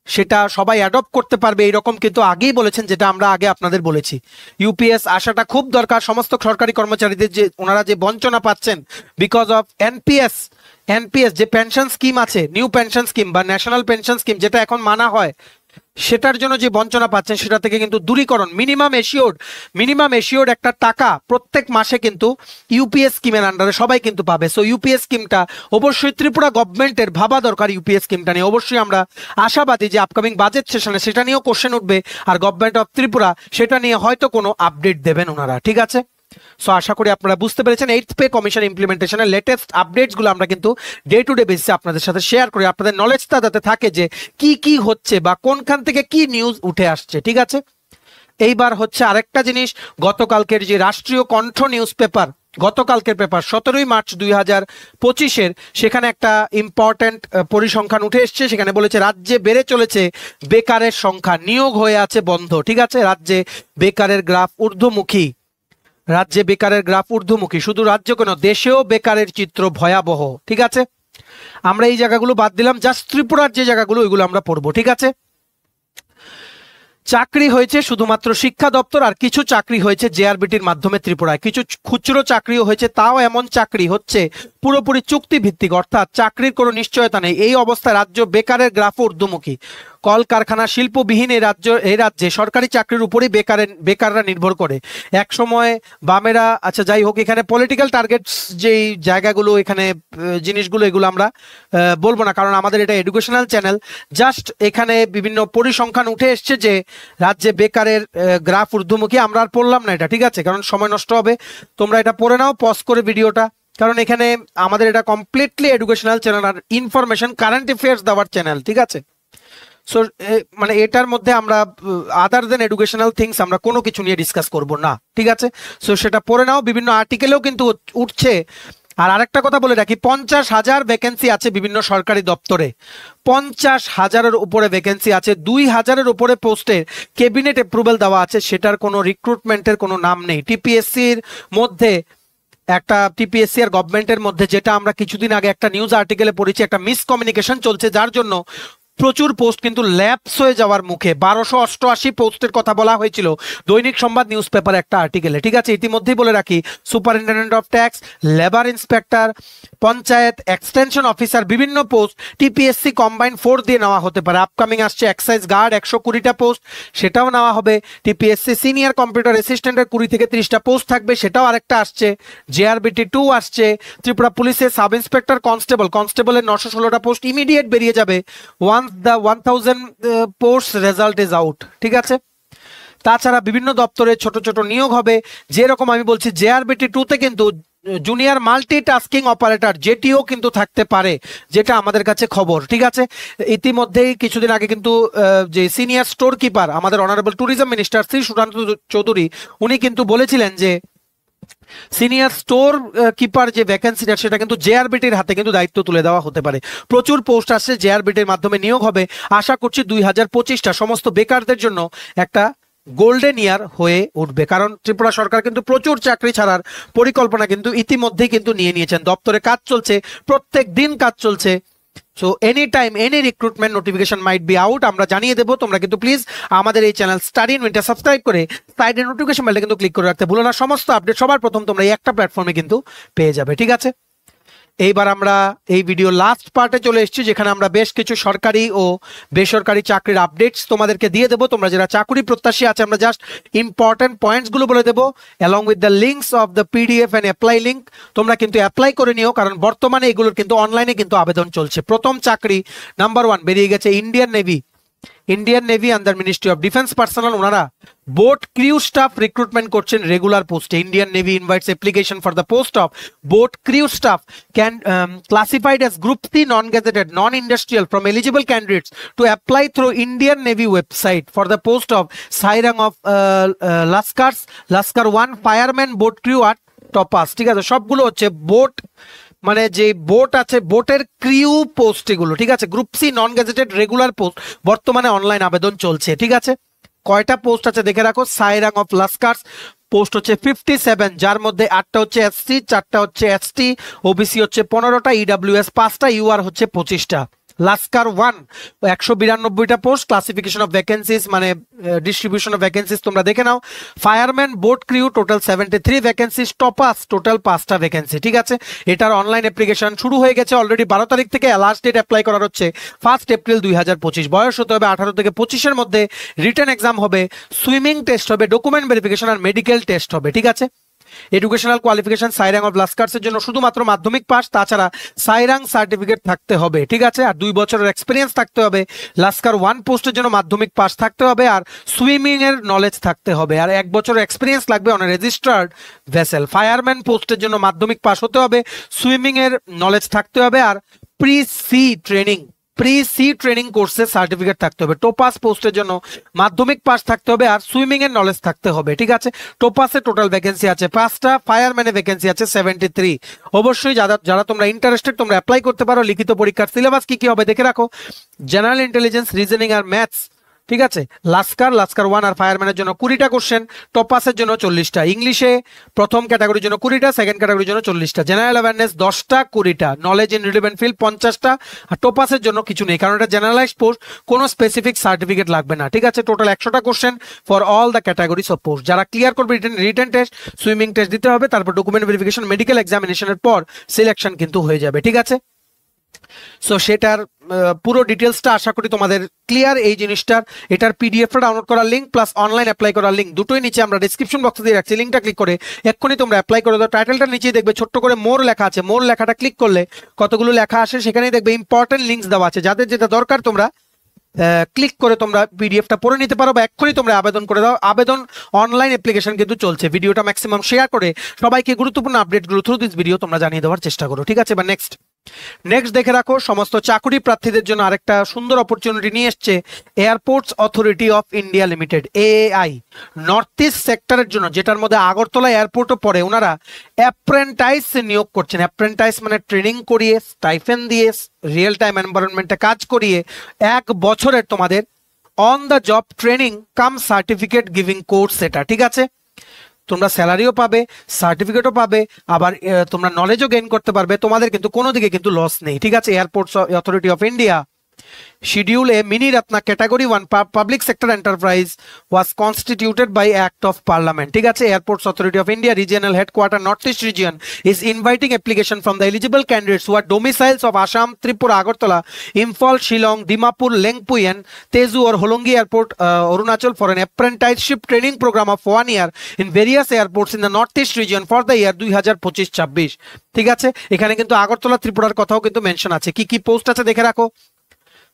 সেটা সবাই অ্যাডপ্ট করতে পারবে এরকম কিন্তু আগেই বলেছেন, যেটা আমরা আগে আপনাদের বলেছি। ইউপিএস আসাটা খুব দরকার সমস্ত সরকারি কর্মচারীদের, যে ওনারা যে বঞ্চনা পাচ্ছেন বিকজ অফ এনপিএস যে পেনশন স্কিম আছে, নিউ পেনশন স্কিম বা ন্যাশনাল পেনশন স্কিম যেটা এখন মানা হয়, সেটার জন্য যে বঞ্চনা পাচ্ছেন সেটা থেকে কিন্তু দূরীকরণ, মিনিমাম এশিওর্ড একটা টাকা প্রত্যেক মাসে কিন্তু ইউপিএস স্কিমের আন্ডারে সবাই কিন্তু পাবে। সো ইউপিএস স্কিমটা অবশ্যই ত্রিপুরা গভর্নমেন্টের ভাবা দরকার। ইউপিএস স্কিমটা নিয়ে অবশ্যই আমরা আশাবাদী যে আপকামিং বাজেট সেশনে সেটা নিয়েও কোশ্চেন উঠবে, আর গভর্নমেন্ট অফ ত্রিপুরা সেটা নিয়ে হয়তো কোনো আপডেট দেবেন ওনারা। ঠিক আছে, সো আশা করি আপনারা বুঝতে পেরেছেন 8th পে কমিশন ইমপ্লিমেন্টেশনের লেটেস্ট আপডেটস গুলো আমরা কিন্তু ডে টু ডে বেসিসে আপনাদের সাথে শেয়ার করি, আপনাদের নলেজটা যাতে থাকে যে কি হচ্ছে বা কোনখান থেকে কি নিউজ উঠে আসছে। ঠিক আছে, এইবার হচ্ছে আরেকটা জিনিস, গতকালকের যে রাষ্ট্রীয় কণ্ঠ নিউজ পেপার, গতকালকের পেপার 17 মার্চ 2025 সেখানে একটা ইম্পর্টেন্ট পরিসংখ্যান উঠে এসছে। সেখানে বলেছে রাজ্যে বেড়ে চলেছে বেকারের সংখ্যা, নিয়োগ হয়ে আছে বন্ধ। ঠিক আছে, রাজ্যে বেকারের গ্রাফ ঊর্ধ্বমুখী, শুধু রাজ্য কেন দেশেও বেকারের চিত্র ভয়াবহ। ঠিক আছে, আমরা এই জায়গাগুলো বাদ দিলাম, জাস্ট ত্রিপুরার যে জায়গাগুলো ওইগুলো আমরা পড়বো। ঠিক আছে, চাকরি হয়েছে শুধুমাত্র শিক্ষা দপ্তর, আর কিছু চাকরি হয়েছে জেআরবিটির মাধ্যমে ত্রিপুরায়, কিছু খুচরো চাকরিও হয়েছে, তাও এমন চাকরি হচ্ছে পুরোপুরি চুক্তি ভিত্তিক, অর্থাৎ চাকরির কোনো নিশ্চয়তা নেই। এই অবস্থায় রাজ্য বেকারের গ্রাফ ঊর্ধ্বমুখী, কলকারখানা শিল্পবিহীন এই রাজ্যে সরকারি চাকরির উপরেই বেকাররা নির্ভর করে। এক সময় বামেরা, আচ্ছা যাই হোক, এখানে পলিটিক্যাল টার্গেটস যেই জায়গাগুলো, এখানে জিনিসগুলো এগুলো আমরা বলবো না, কারণ আমাদের এটা এডুকেশনাল চ্যানেল। জাস্ট এখানে বিভিন্ন পরিসংখ্যান উঠে এসছে যে রাজ্যে বেকারের গ্রাফ ঊর্ধ্বমুখী। আমরা আর পড়লাম না এটা, ঠিক আছে, কারণ সময় নষ্ট হবে। তোমরা এটা পড়ে নাও পজ করে ভিডিওটা, কারণ এখানে আমাদের এটা কমপ্লিটলি এডুকেশনাল চ্যানেল আর ইনফরমেশন কারেন্ট অ্যাফেয়ার্স দেওয়ার চ্যানেল। ঠিক আছে, সো মানে এটার মধ্যে আমরা আদার দেন এডুকেশনাল থিংস আমরা কোনো কিছু নিয়ে ডিসকাস করব না, ঠিক আছে? সো সেটা পড়ে নাও, বিভিন্ন আর্টিকেলেও কিন্তু উঠছে। আর আরেকটা কথা বলে রাখি, 50,000 ভ্যাকেন্সি আছে বিভিন্ন সরকারি দপ্তরে, 50,000-এর উপরে ভ্যাকেন্সি আছে, 2,000-এর উপরে পোস্টে ক্যাবিনেট অ্যাপ্রুভাল দেওয়া আছে, সেটার কোনো রিক্রুটমেন্টের কোনো নাম নেই। টিপিএসসির মধ্যে একটা টিপিএসসি আর গভর্নমেন্টের মধ্যে, যেটা আমরা কিছুদিন আগে একটা নিউজ আর্টিকেলে পড়েছি, একটা মিসকমিউনিকেশন চলছে, যার জন্য প্রচুর পোস্ট কিন্তু ল্যাপস হয়ে যাওয়ার মুখে। 1288 পোস্টের কথা বলা হয়েছিল দৈনিক সংবাদ নিউজ পেপার একটা আর্টিকেলে, ঠিক আছে? ইতিমধ্যেই বলে রাখি, superintendent of tax, labour inspector, panchayat extension officer, বিভিন্ন পোস্ট টিপিএসসি কম্বাইন 4 দিয়ে নেওয়া হতে পারে। আপকামিং আসছে এক্সাইজ গার্ড 120টা পোস্ট, সেটাও নেওয়া হবে। টিপিএসসি সিনিয়র কম্পিউটার অ্যাসিস্ট্যান্টের 20 থেকে 30টা পোস্ট থাকবে, সেটাও আরেকটা আসছে। জেআরবিটি 2 আসছে। ত্রিপুরা পুলিশের সাব ইন্সপেক্টর কনস্টেবলের 916টা পোস্ট ইমিডিয়েট বেরিয়ে যাবে the 1000 post result is out, ঠিক আছে? তাছাড়া বিভিন্ন দপ্তরে ছোট ছোট নিয়োগ হবে, যেরকম আমি বলছি জেআরবিটি 2-তে কিন্তু জুনিয়র মাল্টিটাস্কিং অপারেটর জেটিও কিন্তু থাকতে পারে, যেটা আমাদের কাছে খবর, ঠিক আছে? ইতিমধ্যেই কিছুদিন আগে কিন্তু যে সিনিয়র স্টোর কিপার আমাদের honourable tourism minister Shri Sushant Chowdhury, উনি কিন্তু বলেছিলেন যে সিনিয়র স্টোর কিপার যে ভ্যাকেন্সিটা, সেটা কিন্তু জেআরবিটির হাতে কিন্তু দায়িত্ব তুলে দেওয়া হতে পারে। প্রচুর পোস্ট আসছে, জেআরবিটির মাধ্যমে নিয়োগ হবে। আশা করছি 2025টা সমস্ত বেকারদের জন্য একটা গোল্ডেন ইয়ার হয়ে উঠবে, কারণ ত্রিপুরা সরকার কিন্তু প্রচুর চাকরি ছাড়ার পরিকল্পনা কিন্তু ইতিমধ্যেই কিন্তু নিয়ে নিয়েছেন। দপ্তরে কাজ চলছে, প্রত্যেক দিন কাজ চলছে। So any time any recruitment notification might be out, আমরা জানিয়ে দেবো। তোমরা কিন্তু প্লিজ আমাদের এই চ্যানেল স্টাডি ইন উইনটা সাবস্ক্রাইব করে সাইডে নোটিফিকেশন বেলটা কিন্তু ক্লিক করে রাখতে ভুলো না। সমস্ত আপডেট সবার প্রথম তোমরা এই একটা প্ল্যাটফর্মে কিন্তু পেয়ে যাবে, ঠিক আছে? এইবার আমরা এই ভিডিও লাস্ট পার্টে চলে এসেছি, যেখানে আমরা বেশ কিছু সরকারি ও বেসরকারি চাকরির আপডেটস তোমাদেরকে দিয়ে দেবো। তোমরা যারা চাকরি প্রত্যাশী আছে, আমরা জাস্ট ইম্পর্টেন্ট পয়েন্টসগুলো বলে দেবো, along with the links of the PDF and apply link. তোমরা কিন্তু অ্যাপ্লাই করে নিও, কারণ বর্তমানে এগুলোর কিন্তু অনলাইনে কিন্তু আবেদন চলছে। প্রথম চাকরি নাম্বার 1 বেরিয়ে গেছে Indian navy under ministry of defence personal. ওনারা বোট ক্রিউ স্টাফ রিক্রুটমেন্ট করছেন রেগুলার পোস্টে। Indian navy invites application for the post of boat crew staff can classified as Group C non-gazetted non-industrial from eligible candidates to apply through Indian Navy website for the post of Sairang of Laskar 1 fireman boat crew at Topaz, ঠিক আছে? সবগুলো হচ্ছে বোট, মানে যে বোট আছে বোটের ক্রিউ পোস্ট এগুলো, ঠিক আছে? Group C non gazetted regular post, বর্তমানে অনলাইন আবেদন চলছে, ঠিক আছে? কয়টা পোস্ট আছে দেখে রাখো। সাইরাং অফ লাস্কার্স পোস্ট হচ্ছে 57, যার মধ্যে 8টা হচ্ছে এসসি, 4টা হচ্ছে এসটি, ওবিসি হচ্ছে 15টা, ইডব্লিউএস 5টা, ইউআর হচ্ছে 25টা। লাস্কার 1 192টা পোস্ট। ক্লাসিফিকেশন অফ ভ্যাকেন্সিস মানে ডিস্ট্রিবিউশন অফ ভ্যাকেন্সিস তোমরা দেখে নাও। Fireman boat crew total 73 vacancies. টপাস টোটাল 5টা ভ্যাকেন্সি, ঠিক আছে? এটার অনলাইন অ্যাপ্লিকেশন শুরু হয়ে গেছে অলরেডি। 12 তারিখ থেকে লাস্ট ডেট অ্যাপ্লাই করার হচ্ছে 1 এপ্রিল 2025। বয়স হতে হবে 18 থেকে 25-এর মধ্যে। রিটেন এক্সাম হবে, সুইমিং টেস্ট হবে, ডকুমেন্ট ভেরিফিকেশন আর মেডিকেল টেস্ট হবে, ঠিক আছে? এডুকেশনাল কোয়ালিফিকেশন সাইরাং অফ লাস্কার্সের জন্য শুধুমাত্র মাধ্যমিক পাস, তাছাড়া সাইরাং সার্টিফিকেট থাকতে হবে, ঠিক আছে? আর 2 বছরের এক্সপিরিয়েন্স থাকতে হবে। লাস্কার 1 পোস্টের জন্য মাধ্যমিক পাস থাকতে হবে, আর সুইমিং এর নলেজ থাকতে হবে, আর 1 বছরের এক্সপিরিয়েন্স লাগবে অন রেজিস্টার্ড ভেসেল। ফায়ারম্যান পোস্টের জন্য মাধ্যমিক পাস হতে হবে, সুইমিং এর নলেজ থাকতে হবে, আর প্রি সি ট্রেনিং কোর্সের সার্টিফিকেট থাকতে হবে। টোপাস পোস্টের জন্য মাধ্যমিক পাস থাকতে হবে, আর সুইমিং এর নলেজ থাকতে হবে, ঠিক আছে? টোপাসে টোটাল ভ্যাকেন্সি আছে 5টা, ফায়ারম্যানে ভ্যাকেন্সি আছে 73। অবশ্যই যারা তোমরা ইন্টারেস্টেড তোমরা অ্যাপ্লাই করতে পারো। লিখিত পরীক্ষার সিলেবাস কি কি হবে দেখে রাখো। জেনারেল ইন্টেলিজেন্স, রিজনিং আর ম্যাথস, ঠিক আছে? লাস্কার 1 আর ফায়ারম্যানের জন্য 20টা কোশ্চেন, টপাসের জন্য 40টা। ইংলিশে প্রথম ক্যাটাগরির জন্য 20টা, সেকেন্ড ক্যাটাগরির জন্য 40টা। জেনারেল অ্যাওয়ারনেস 10টা 20টা, নলেজ ইন রিলেভেন্ট ফিল্ড 50টা। আর টপাসের জন্য কিছু নেই, কারণ এটা জেনারেলাইজড পোস্ট, কোনো স্পেসিফিক সার্টিফিকেট লাগবে না, ঠিক আছে? টোটাল 100টা question for all the categories of post. যারা ক্লিয়ার করবে রিটেন টেস্ট, সুইমিং টেস্ট দিতে হবে, তারপর ডকুমেন্ট ভেরিফিকেশন, মেডিকেল এক্সামিনেশনের পর সিলেকশন কিন্তু হয়ে যাবে, ঠিক আছে? সো সেটার পুরো ডিটেলসটা আশা করি তোমাদের ক্লিয়ার এই জিনিসটার। এটার পিডিএফটা ডাউনলোড করার লিঙ্ক প্লাস অনলাইন অ্যাপ্লাই করার লিঙ্ক দুটোই নিচে আমরা ডেসক্রিপশন বক্সে দিয়ে রাখছি। লিঙ্কটা ক্লিক করে এক্ষুনি তোমরা অ্যাপ্লাই করে দাও। টাইটেলটা নিচেই দেখবে ছোট্ট করে মোর লেখা আছে, মোর লেখাটা ক্লিক করলে কতগুলো লেখা আসে, সেখানেই দেখবে ইম্পর্টেন্ট লিঙ্কস দেওয়া আছে। যাদের যেটা দরকার তোমরা ক্লিক করে তোমরা পিডিএফটা পড়ে নিতে পারো, বা এক্ষুনি তোমরা আবেদন করে দাও। আবেদন অনলাইন অ্যাপ্লিকেশন কিন্তু চলছে। ভিডিওটা ম্যাক্সিমাম শেয়ার করে সবাইকে গুরুত্বপূর্ণ আপডেটগুলো থ্রু দিস ভিডিও তোমরা জানিয়ে দেওয়ার চেষ্টা করো, ঠিক আছে? বা নেক্সট নেক্সট দেখে রাখো, সমস্ত চাকরি প্রার্থীদের জন্য আরেকটা সুন্দর অপরচুনিটি নিয়ে এসছে airports authority of India limited, AAI, north east সেক্টরের জন্য, যেটার মধ্যে আগরতলা এয়ারপোর্টও পড়ে। ওনারা অ্যাপ্রেন্টাইস নিয়োগ করছেন। অ্যাপ্রেন্টাইস মানে ট্রেনিং করিয়ে, স্টাইফেন দিয়ে, রিয়েল টাইম এনভায়রনমেন্টে কাজ করিয়ে 1 বছরের তোমাদের on the job training come certificate giving course সেটা, ঠিক আছে। তোমরা স্যালারিও পাবে, সার্টিফিকেটও পাবে, আবার তোমরা নলেজও গেইন করতে পারবে। তোমাদের কিন্তু কোনো দিকে কিন্তু লস নেই, ঠিক আছে। Airports authority of India schedule a mini Ratna category 1 public sector enterprise was constituted by act of parliament, ঠিক আছে। Airports Authority of India regional headquarter Northeast region is inviting application from the eligible candidates who are domiciles of Assam, Tripura, Agartala, Imphal, Shillong, Dimapur, Lengpui and Tezu or Holongi Airport, Arunachal for an apprenticeship training program of 1 year in various airports in the Northeast region for the year 2025-26, ঠিক আছে। এখানে কিন্তু আগরতলা ত্রিপুরার কথাও কিন্তু মেনশন আছে। কি কি পোস্ট আছে দেখে রাখো।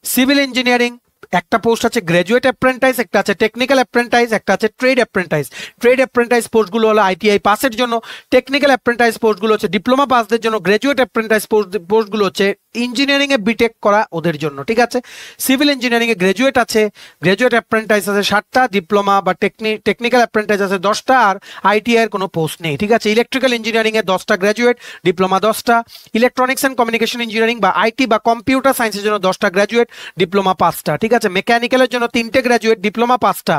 সিভিল ইঞ্জিনিয়ারিং একটা পোস্ট আছে, গ্র্যাজুয়েট অ্যাপ্রেন্টাইজ একটা আছে, টেকনিক্যাল অ্যাপ্রেন্টাইজ একটা আছে, ট্রেড অ্যাপ্রেন্টাইজ। ট্রেড অ্যাপ্রেন্টাইজ পোস্টগুলো হলো আইটিআই পাসের জন্য, টেকনিক্যাল অ্যাপ্রেন্টাইজ পোস্টগুলো হচ্ছে ডিপ্লোমা পাসদের জন্য, গ্র্যাজুয়েট অ্যাপ্রেন্টাইজ পোস্টগুলো হচ্ছে ইঞ্জিনিয়ারিং এ বিটেক করা ওদের জন্য, ঠিক আছে। সিভিল ইঞ্জিনিয়ারিং এ গ্র্যাজুয়েট আছে, গ্র্যাজুয়েট অ্যাপ্রেন্টাইজ আছে 7টা, ডিপ্লোমা বা টেকনিক্যাল অ্যাপ্রেন্টাইজ আছে 10টা, আর আইটিআই এর কোনো পোস্ট নেই, ঠিক আছে। ইলেকট্রিক্যাল ইঞ্জিনিয়ারিং এ 10টা গ্র্যাজুয়েট, ডিপ্লোমা 10টা, ইলেকট্রনিক্স এন্ড কমিউনিকেশন ইঞ্জিনিয়ারিং বা আইটি বা কম্পিউটার সায়েন্সের জন্য 10টা গ্র্যাজুয়েট, ডিপ্লোমা 5টা, ঠিক আছে। মেকানিক্যালের জন্য 3টে গ্র্যাজুয়েট, ডিপ্লোমা 5টা,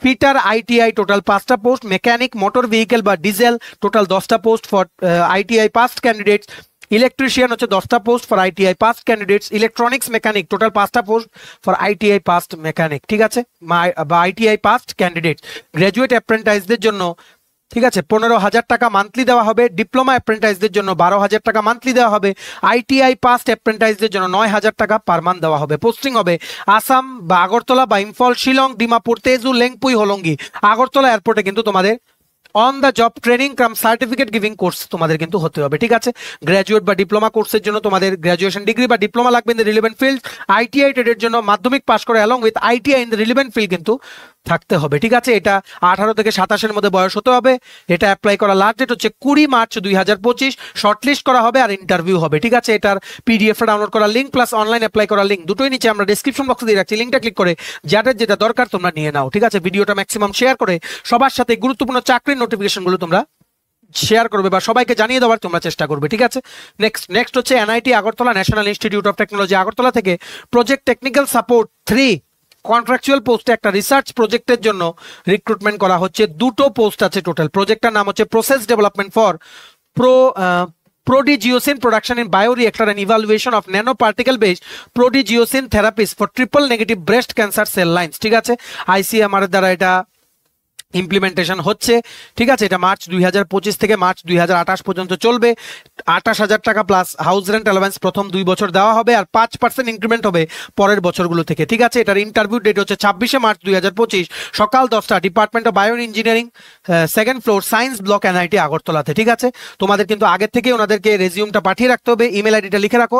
ফিটার আইটিআই টোটাল 5টা পোস্ট, মেকানিক মোটর ভেহিকেল বা ডিজেল টোটাল 10টা post for ITI passed candidates, electrician হচ্ছে 10টা post for ITI passed candidates, electronics mechanic total 5টা post for ITI passed mechanic, ঠিক আছে, বা আইটিআই পাস্ট ক্যান্ডিডেটস। গ্র্যাজুয়েট অ্যাপ্রেন্টাইজদের জন্য, ঠিক আছে, 15,000 টাকা মান্থলি দেওয়া হবে, ডিপ্লোমা অ্যাপ্রেন্টাইজদের জন্য 12,000 টাকা মান্থলি দেওয়া হবে, আইটিআই পাস্ট অ্যাপ্রেন্টাইজদের জন্য 9,000 টাকা পার মান্থ দেওয়া হবে। পোস্টিং হবে আসাম বা আগরতলা বা ইম্ফল, শিলং, ডিমাপুর, তেজু, লেংপুই, হোলঙ্গি। আগরতলা এয়ারপোর্টে কিন্তু তোমাদের on the job training come certificate giving course তোমাদের কিন্তু হতে হবে, ঠিক আছে। গ্র্যাজুয়েট বা ডিপ্লোমা কোর্সের জন্য তোমাদের গ্র্যাজুয়েশন ডিগ্রি বা ডিপ্লোমা লাগবে in the relevant field. ITI ট্রেডের জন্য মাধ্যমিক পাস করে along with ITI in the relevant field কিন্তু থাকতে হবে, ঠিক আছে। এটা 18 থেকে 27-এর মধ্যে বয়স হতে হবে। এটা অ্যাপ্লাই করা লাস্ট ডেট হচ্ছে 20 মার্চ 2025। শর্টলিস্ট করা হবে আর ইন্টারভিউ হবে, ঠিক আছে। এটার পিডিএফ ডাউনলোড করার লিঙ্ক প্লাস অনলাইন অ্যাপ্লাই করার লিঙ্ক দুটোই নিচে আমরা ডেসক্রিপশন বক্সে দিয়ে রাখছি, লিঙ্কটা ক্লিক করে যাদের যেটা দরকার তোমরা নিয়ে নাও, ঠিক আছে। ভিডিওটা ম্যাক্সিমাম শেয়ার করে সবার সাথে গুরুত্বপূর্ণ চাকরির নোটিফিকেশনগুলো তোমরা শেয়ার করবে বা সবাইকে জানিয়ে দেওয়ার তোমরা চেষ্টা করবে, ঠিক আছে। নেক্সট হচ্ছে NIT Agartala, national institute of technology Agartala থেকে প্রজেক্ট টেকনিক্যাল সাপোর্ট 3 কন্ট্রাকচুয়াল পোস্টে একটা রিসার্চ প্রজেক্টের জন্য রিক্রুটমেন্ট করা হচ্ছে। 2টো পোস্ট আছে টোটাল। প্রজেক্টটার নাম হচ্ছে process development for prodigiocin production in bioreactor and evaluation of nanoparticle based prodigiocin therapies for triple negative breast cancer cell lines, ঠিক আছে। আইসিএমআর এর দ্বারা এটা ইমপ্লিমেন্টেশন হচ্ছে, ঠিক আছে। এটা মার্চ 2025 থেকে মার্চ 2028 পর্যন্ত চলবে। 28,000 টাকা প্লাস হাউস রেন্ট অ্যালাওয়েন্স প্রথম 2 বছর দেওয়া হবে আর 5% ইনক্রিমেন্ট হবে পরের বছরগুলো থেকে, ঠিক আছে। এটার ইন্টারভিউ ডেট হচ্ছে 26শে মার্চ 2025 সকাল 10টা, department of bio engineering, 2nd floor, science block, NIT আগরতলাতে, ঠিক আছে। তোমাদের কিন্তু আগের থেকে ওনাদেরকে রেজিউমটা পাঠিয়ে রাখতে হবে। ইমেল আইডিটা লিখে রাখো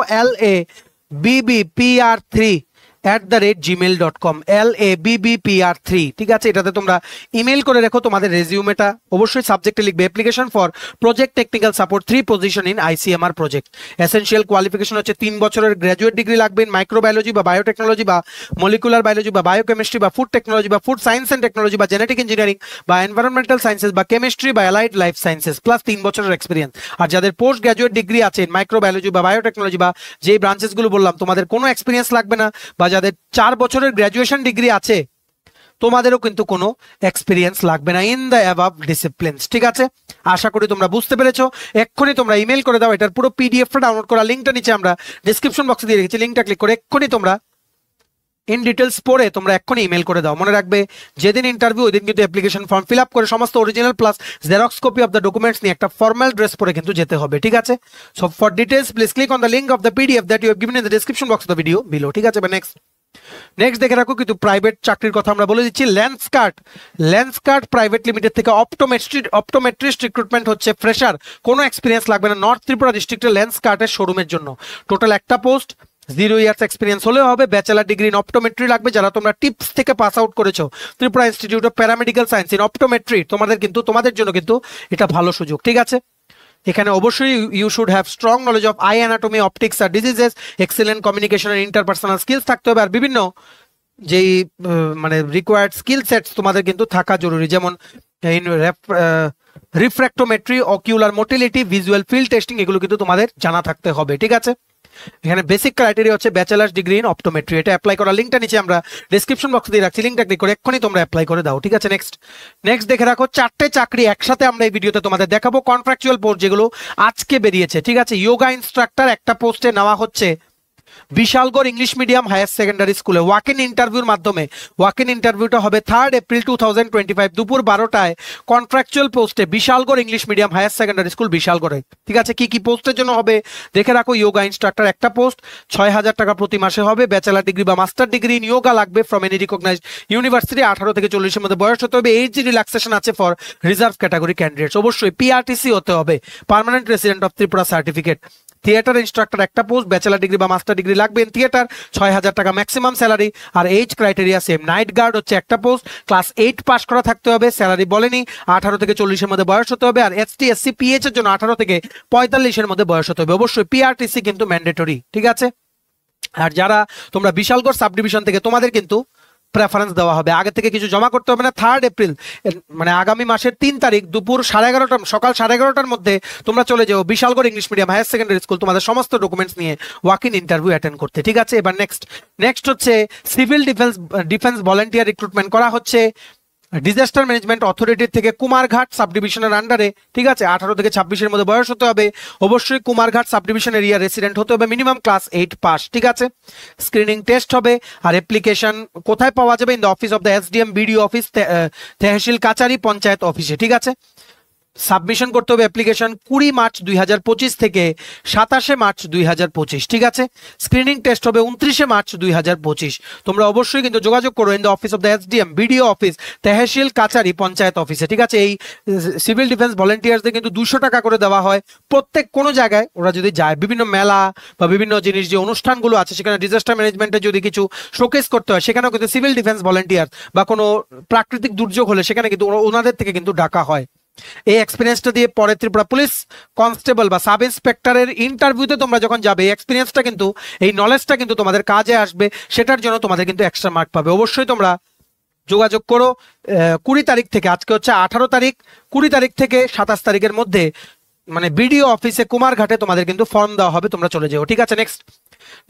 labbpr3@gmail.com, labbpr3, ঠিক আছে। এটাতে তোমরা ইমেল করে রেখো তোমাদের রেজিউমেটা। অবশ্যই সাবজেক্টে লিখবে application for project technical support 3 position in ICMR project. Essential qualification হচ্ছে 3 বছরের গ্র্যাজুয়েট ডিগ্রি লাগবে ইন মাইক্রোবায়োলজি বা বায়োটেকনোলজি বা মলিকুলার বায়োলজি বা বায়োকেমিস্ট্রি বা ফুড টেকনোলজি বা ফুড সায়েন্স অ্যান্ড টেকনোলজি বা জেনেটিক ইঞ্জিনিয়ারিং বা এনভায়রনমেন্টাল সায়েন্সেস বা কেমিস্ট্রি বা অ্যালাইড লাইফ সায়েন্সেস প্লাস 3 বছরের এক্সপিরিয়েন্স। আর যাদের পোস্ট গ্র্যাজুয়েট ডিগ্রি আছে মাইক্রোবায়োলজি বা বায়োটেকনোলজি বা যেই ব্রাঞ্চেসগুলো বললাম তোমাদের কোনো এক্সপিরিয়েন্স লাগবে না, বা যাদের 4 বছরের গ্র্যাজুয়েশন ডিগ্রি আছে তোমাদেরও কিন্তু কোনো এক্সপিরিয়েন্স লাগবে না ইন দ্য অ্যাবাভ ডিসিপ্লিনস, ঠিক আছে। আশা করি তোমরা বুঝতে পেরেছো। এক্ষুনি তোমরা ইমেল করে দাও। এটার পুরো পিডিএফটা ডাউনলোড করা লিঙ্কটা নিচে আমরা ডেসক্রিপশন বক্সে দিয়ে রেখেছি, লিঙ্কটা ক্লিক করে এক্ষুনি তোমরা ইন ডিটেলস পড়ে তোমরা এক্ষুনি ইমেল করে দাও। মনে রাখবে যেদিন ইন্টারভিউ ওই দিন কিন্তু অ্যাপ্লিকেশন ফর্ম ফিল আপ করে সমস্ত original plus xerox copy of the documents নিয়ে একটা ফর্মাল ড্রেস পরে কিন্তু যেতে হবে, ঠিক আছে। So for details please click on the link of the PDF that you have given in the description box of the video below, ঠিক আছে। নেক্সট দেখে রাখো কিন্তু প্রাইভেট চাকরির কথা আমরা বলে দিচ্ছি। ল্যান্সকার্ট প্রাইভেট লিমিটেড থেকে অপটোমেট্রিস্ট রিক্রুটমেন্ট হচ্ছে, ফ্রেশার, কোনো এক্সপিরিয়েন্স লাগবে না। নর্থ ত্রিপুরা ডিস্ট্রিক্টের ল্যান্সকার্টের শোরুমের জন্য টোটাল একটা পোস্ট, 0 ইয়ার্স এক্সপিরিয়েন্স হলেও হবে। ব্যাচেলার ডিগ্রি ইন অপটোমেট্রি লাগবে যারা তোমরা টিপস থেকে পাস আউট করেছো, Tripura institute of paramedical science in optometry, তোমাদের জন্য কিন্তু এটা ভালো সুযোগ, ঠিক আছে। এখানে অবশ্যই you should have strong knowledge of eye anatomy, optics আর diseases, excellent communication and interpersonal skills থাকতে হবে। আর বিভিন্ন যেই মানে রিকোয়ার্ড স্কিল সেটস তোমাদের কিন্তু থাকা জরুরি, যেমন refractometry, ocular motility, visual field testing, এগুলো কিন্তু তোমাদের জানা থাকতে হবে, ঠিক আছে। এখানে বেসিক ক্রাইটেরিয়া হচ্ছে ব্যাচেলার্স ডিগ্রি ইন অপটোমেট্রি। এটা অ্যাপ্লাই করার লিঙ্কটা নিচে আমরা ডেসক্রিপশন বক্সে দিয়ে রাখছি, লিঙ্কটা ক্লিক করে এক্ষুনি তোমরা অ্যাপ্লাই করে দাও, ঠিক আছে। নেক্সট দেখে রাখো, 4টে চাকরি একসাথে আমরা এই ভিডিওতে তোমাদের দেখাবো, কন্ট্রাকচুয়াল পোস্ট যেগুলো আজকে বেরিয়েছে, ঠিক আছে। যোগা ইনস্ট্রাক্টর একটা পোস্টে নেওয়া হচ্ছে Bishalgarh English medium higher secondary স্কুলে। ওয়াক ইন ইন্টারভিউর মাধ্যমে, ওয়াক ইন ইন্টারভিউটা হবে 3 এপ্রিল 2025 দুপুর 12টায় কন্ট্রাকচুয়াল পোস্টে Bishalgarh English medium higher secondary school বিশালগড়ে, ঠিক আছে। কি কি পোস্টের জন্য হবে দেখে রাখো। যোগা ইনস্ট্রাক্টর একটা পোস্ট, 6,000 টাকা প্রতি মাসে হবে। ব্যাচেলার ডিগ্রি বা মাস্টার ডিগ্রি ইন যোগা লাগবে ফ্রম এনি রিকগনাইজড ইউনিভার্সিটি। 18 থেকে 40 এর মধ্যে বয়স হতে হবে। এজ রিল্যাক্সেশন আছে ফর রিজার্ভ ক্যাটাগরি ক্যান্ডিডেটস। অবশ্যই পিআরটিসি হতে হবে, permanent resident of Tripura certificate. Theatre instructor একটা পোস্ট, ব্যাচেলার ডিগ্রি বা মাস্টার ডিগ্রি লাগবে ইন থিয়েটার, 6,000 টাকা ম্যাক্সিমাম স্যালারি। আর age criteria same. Night guard হচ্ছে একটা পোস্ট, ক্লাস 8 পাস করা থাকতে হবে, স্যালারি বলেনি, 18 থেকে 40 এর মধ্যে বয়স হতে হবে। আর এসটি এসসি পিএইচ এর জন্য 18 থেকে 45 এর মধ্যে বয়স হতে হবে। অবশ্যই পিআরটিসি কিন্তু ম্যান্ডেটরি, ঠিক আছে। আর যারা তোমরা বিশালগড় সাব ডিভিশন থেকে, তোমাদের কিন্তু প্রেফারেন্স দেওয়া হবে, আগে থেকে কিছু জমা করতে হবে না। 3 এপ্রিল মানে আগামী মাসের 3 তারিখ দুপুর 11:30 সকাল 11:30টার মধ্যে তোমরা চলে যাও Bishalgarh English medium higher secondary school তোমাদের সমস্ত ডকুমেন্টস নিয়ে ওয়াক ইন ইন্টারভিউ অ্যাটেন্ড করতে, ঠিক আছে। এবার নেক্সট হচ্ছে সিভিল ডিফেন্স ভলান্টিয়ার রিক্রুটমেন্ট করা হচ্ছে ডিজাস্টার ম্যানেজমেন্ট অথরিটির থেকে কুমারঘাট সাব ডিভিশনের আন্ডারে, ঠিক আছে। 18 থেকে 26 এর মধ্যে বয়স হতে হবে। অবশ্যই Kumarghat sub division area resident হতে হবে, মিনিমাম ক্লাস 8 পাস, ঠিক আছে। স্ক্রিনিং টেস্ট হবে। আর অ্যাপ্লিকেশন কোথায় পাওয়া যাবে? In the office of the SDM, BDO office, tehsil কাচারি, পঞ্চায়েত অফিসে, ঠিক আছে। সাবমিশন করতে হবে অ্যাপ্লিকেশন 20 মার্চ 2025 থেকে 27 মার্চ 2025, ঠিক আছে। স্ক্রিনিং টেস্ট হবে 29 মার্চ 2025। তোমরা অবশ্যই কিন্তু যোগাযোগ করো in the office of the SDM, BDO office, tehsil কাচারি, পঞ্চায়েত অফিসে, ঠিক আছে। এই সিভিল ডিফেন্স ভলান্টিয়ার্সদের কিন্তু 200 টাকা করে দেওয়া হয় প্রত্যেক কোনো জায়গায় ওরা যদি যায়, বিভিন্ন মেলা বা বিভিন্ন জিনিস যে অনুষ্ঠানগুলো আছে সেখানে ডিজাস্টার ম্যানেজমেন্টে যদি কিছু শোকেস করতে হয়, সেখানেও কিন্তু সিভিল ডিফেন্স ভলান্টিয়ার বা কোনো প্রাকৃতিক দুর্যোগ হলে সেখানে কিন্তু ওনাদের থেকে কিন্তু ডাকা হয়। এই এক্সপিরিয়েন্সটা দিয়ে পরে ত্রিপুরা পুলিশ কনস্টেবল বা সাব ইন্সপেক্টরের ইন্টারভিউতে তোমরা যখন যাবে, এই এক্সপিরিয়েন্সটা কিন্তু, এই নলেজটা কিন্তু তোমাদের কাজে আসবে, সেটার জন্য তোমাদের কিন্তু এক্সট্রা মার্ক পাবে। অবশ্যই তোমরা যোগাযোগ করো 20 তারিখ থেকে, আজকে হচ্ছে 18 তারিখ, 20 তারিখ থেকে 27 তারিখের মধ্যে মানে বিডিও অফিসে কুমারঘাটে তোমাদের কিন্তু ফর্ম দেওয়া হবে, তোমরা চলে যাও, ঠিক আছে।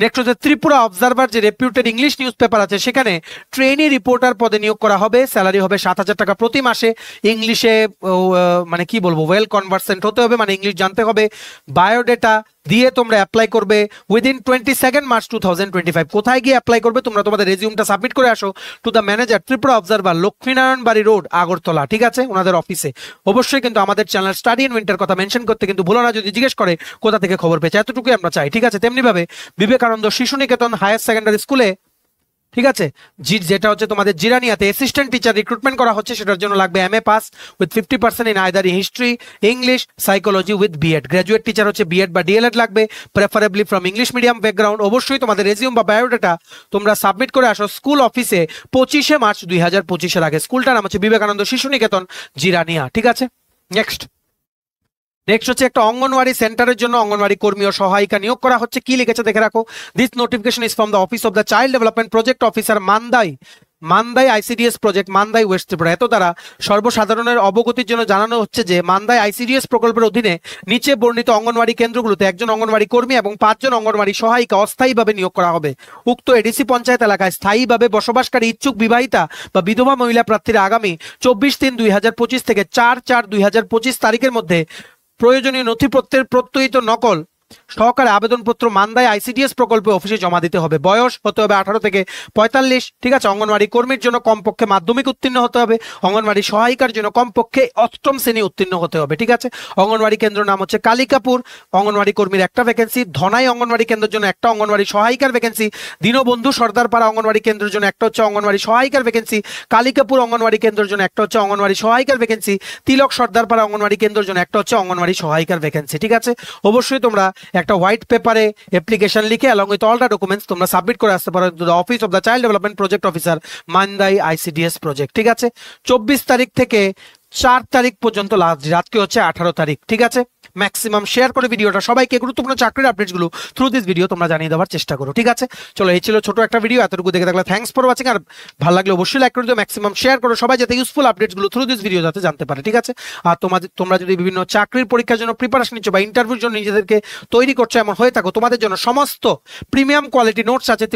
নেক্সট হচ্ছে ত্রিপুরা অবজারভার, যে রেপিউটেড ইংলিশ নিউজ পেপার আছে, সেখানে ট্রেনি রিপোর্টার পদে নিয়োগ করা হবে। স্যালারি হবে 7,000 টাকা প্রতি মাসে। ইংলিশে মানে কি বলবো, ওয়েল কনভার্সেন্ট হতে হবে, মানে ইংলিশ জানতে হবে। বায়োডেটা দিয়ে তোমরা অ্যাপ্লাই করবে উইদিন 22 মার্চ 2025। কোথায় গিয়ে অ্যাপ্লাই করবে? তোমরা তোমাদের রেজিউমটা সাবমিট করে আসো to the manager, Tripura observer, Lakshminarayan বাড়ি রোড, আগরতলা, ঠিক আছে, ওনাদের অফিসে। অবশ্যই কিন্তু আমাদের চ্যানেল স্টাডি ইন উইন্টার কথা মেনশন করতে কিন্তু ভুলো না, যদি জিজ্ঞেস করে কোথা থেকে খবর পেয়েছে, এতটুকুই আমরা চাই, ঠিক আছে। তেমনি ভাবে বিবেকানন্দ শিশু নিকেতন হায়ার সেকেন্ডারি স্কুলে, ঠিক আছে, যেটা হচ্ছে তোমাদের জিরানিয়াতে অ্যাসিস্ট্যান্ট টিচার রিক্রুটমেন্ট করা হচ্ছে, সেটার জন্য লাগবে MA pass with 50% in either history, English, psychology with BEd. Graduate teacher হচ্ছে বিএড বা ডিএলএড লাগবে, preferably from English medium background. অবশ্যই তোমাদের রেজিউম বা বায়োডাটা তোমরা সাবমিট করে আসো স্কুল অফিসে 25 মার্চ 2025 আগে। স্কুলটার নাম হচ্ছে বিবেকানন্দ শিশু নিকেতন, জিরানিয়া, ঠিক আছে। নেক্সট হচ্ছে একটা অঙ্গনওয়াড়ি সেন্টারের জন্য অঙ্গনওয়াড়ি কর্মী ও সহায়িকা নিয়োগ করা হচ্ছে। কি লিখেছে দেখে রাখো। This notification is from the office of the child development project officer, Mandai ICDS project, Mandai West Tripura. এত দ্বারা সর্বসাধারণের অবগতির জন্য জানানো হচ্ছে যে মান্দাই আইসিডিএস প্রকল্পের অধীনে নিচে বর্ণিত অঙ্গনওয়াড়ি কেন্দ্রগুলোতে একজন অঙ্গনওয়াড়ি কর্মী এবং 5 জন অঙ্গনওয়াড়ি সহায়িকা অস্থায়ীভাবে নিয়োগ করা হবে। উক্ত এডিসি পঞ্চায়েত এলাকায় স্থায়ীভাবে বসবাসকারী ইচ্ছুক বিবাহিতা বা বিধবা মহিলা প্রার্থীরা আগামী 24/3/2025 থেকে 4/4/2025 তারিখের মধ্যে প্রয়োজনীয় নথিপত্রের প্রত্যয়িত নকল সহকারে আবেদনপত্র মান্দাই আইসিডিএস প্রকল্পে অফিসে জমা দিতে হবে। বয়স হতে হবে 18 থেকে 45, ঠিক আছে। অঙ্গনওয়াড়ি কর্মীর জন্য কমপক্ষে মাধ্যমিক উত্তীর্ণ হতে হবে। অঙ্গনওয়াড়ি সহায়িকার জন্য কমপক্ষে 8ম শ্রেণী উত্তীর্ণ হতে হবে, ঠিক আছে। অঙ্গনওয়াড়ি কেন্দ্র নাম হচ্ছে কালিকাপুর, অঙ্গনওয়াড়ি কর্মীর একটা ভ্যাকেন্সি। ধনাই অঙ্গনওয়াড়ি কেন্দ্রের জন্য একটা অঙ্গনওয়াড়ি সহায়িকার ভ্যাকেন্সি। দীনবন্ধু সর্দারপাড়া অঙ্গনওয়াড়ি কেন্দ্রের জন্য একটা হচ্ছে অঙ্গনওয়াড়ি সহায়িকার ভ্যাকেন্সি। কালিকাপুর অঙ্গনওয়াড়ি কেন্দ্রের জন্য একটা হচ্ছে অঙ্গনওয়াড়ি সহায়িকার ভ্যাকেন্সি। তিলক সর্দারপাড়া অঙ্গনওয়াড়ি কেন্দ্রের জন্য একটা হচ্ছে অঙ্গনওয়াড়ি সহায়িকার ভ্যাকেন্সি, ঠিক আছে। অবশ্যই তোমরা একটা হোয়াইট পেপারে অ্যাপ্লিকেশন লিখে along with all the documents তোমরা সাবমিট করে আসতে পারো to the office of the child development project officer, Mandai ICDS project, ঠিক আছে। 24 তারিখ থেকে 4 তারিখ পর্যন্ত লাস্ট, আজকে হচ্ছে 18 তারিখ, ঠিক আছে। ম্যাক্সিমাম শেয়ার করে ভিডিওটা সবাইকে, গুরুত্বপূর্ণ চাকরির আপডেটস গুলো থ্রু দিস ভিডিও তোমরা জানিয়ে দেওয়ার চেষ্টা করো, ঠিক আছে। চলো, এই ছিল ছোট একটা ভিডিও, এতটুকু দেখে থাকলে থ্যাঙ্কস ফর ওয়াচিং। আর ভালো লাগলে অবশ্যই লাইক করে দিও, ম্যাক্সিমাম শেয়ার করো, সবাই যাতে ইউজফুল আপডেটস গুলো থ্রু দিস ভিডিও যাতে জানতে পারে, ঠিক আছে। আর তোমরা যদি বিভিন্ন চাকরির পরীক্ষার জন্য প্রিপারেশন নিচ্ছ বা ইন্টারভিউর জন্য নিজেদেরকে তৈরি করছো এমন হয়ে থাকো, তোমাদের জন্য সমস্ত প্রিমিয়াম কোয়ালিটি নোটস আছে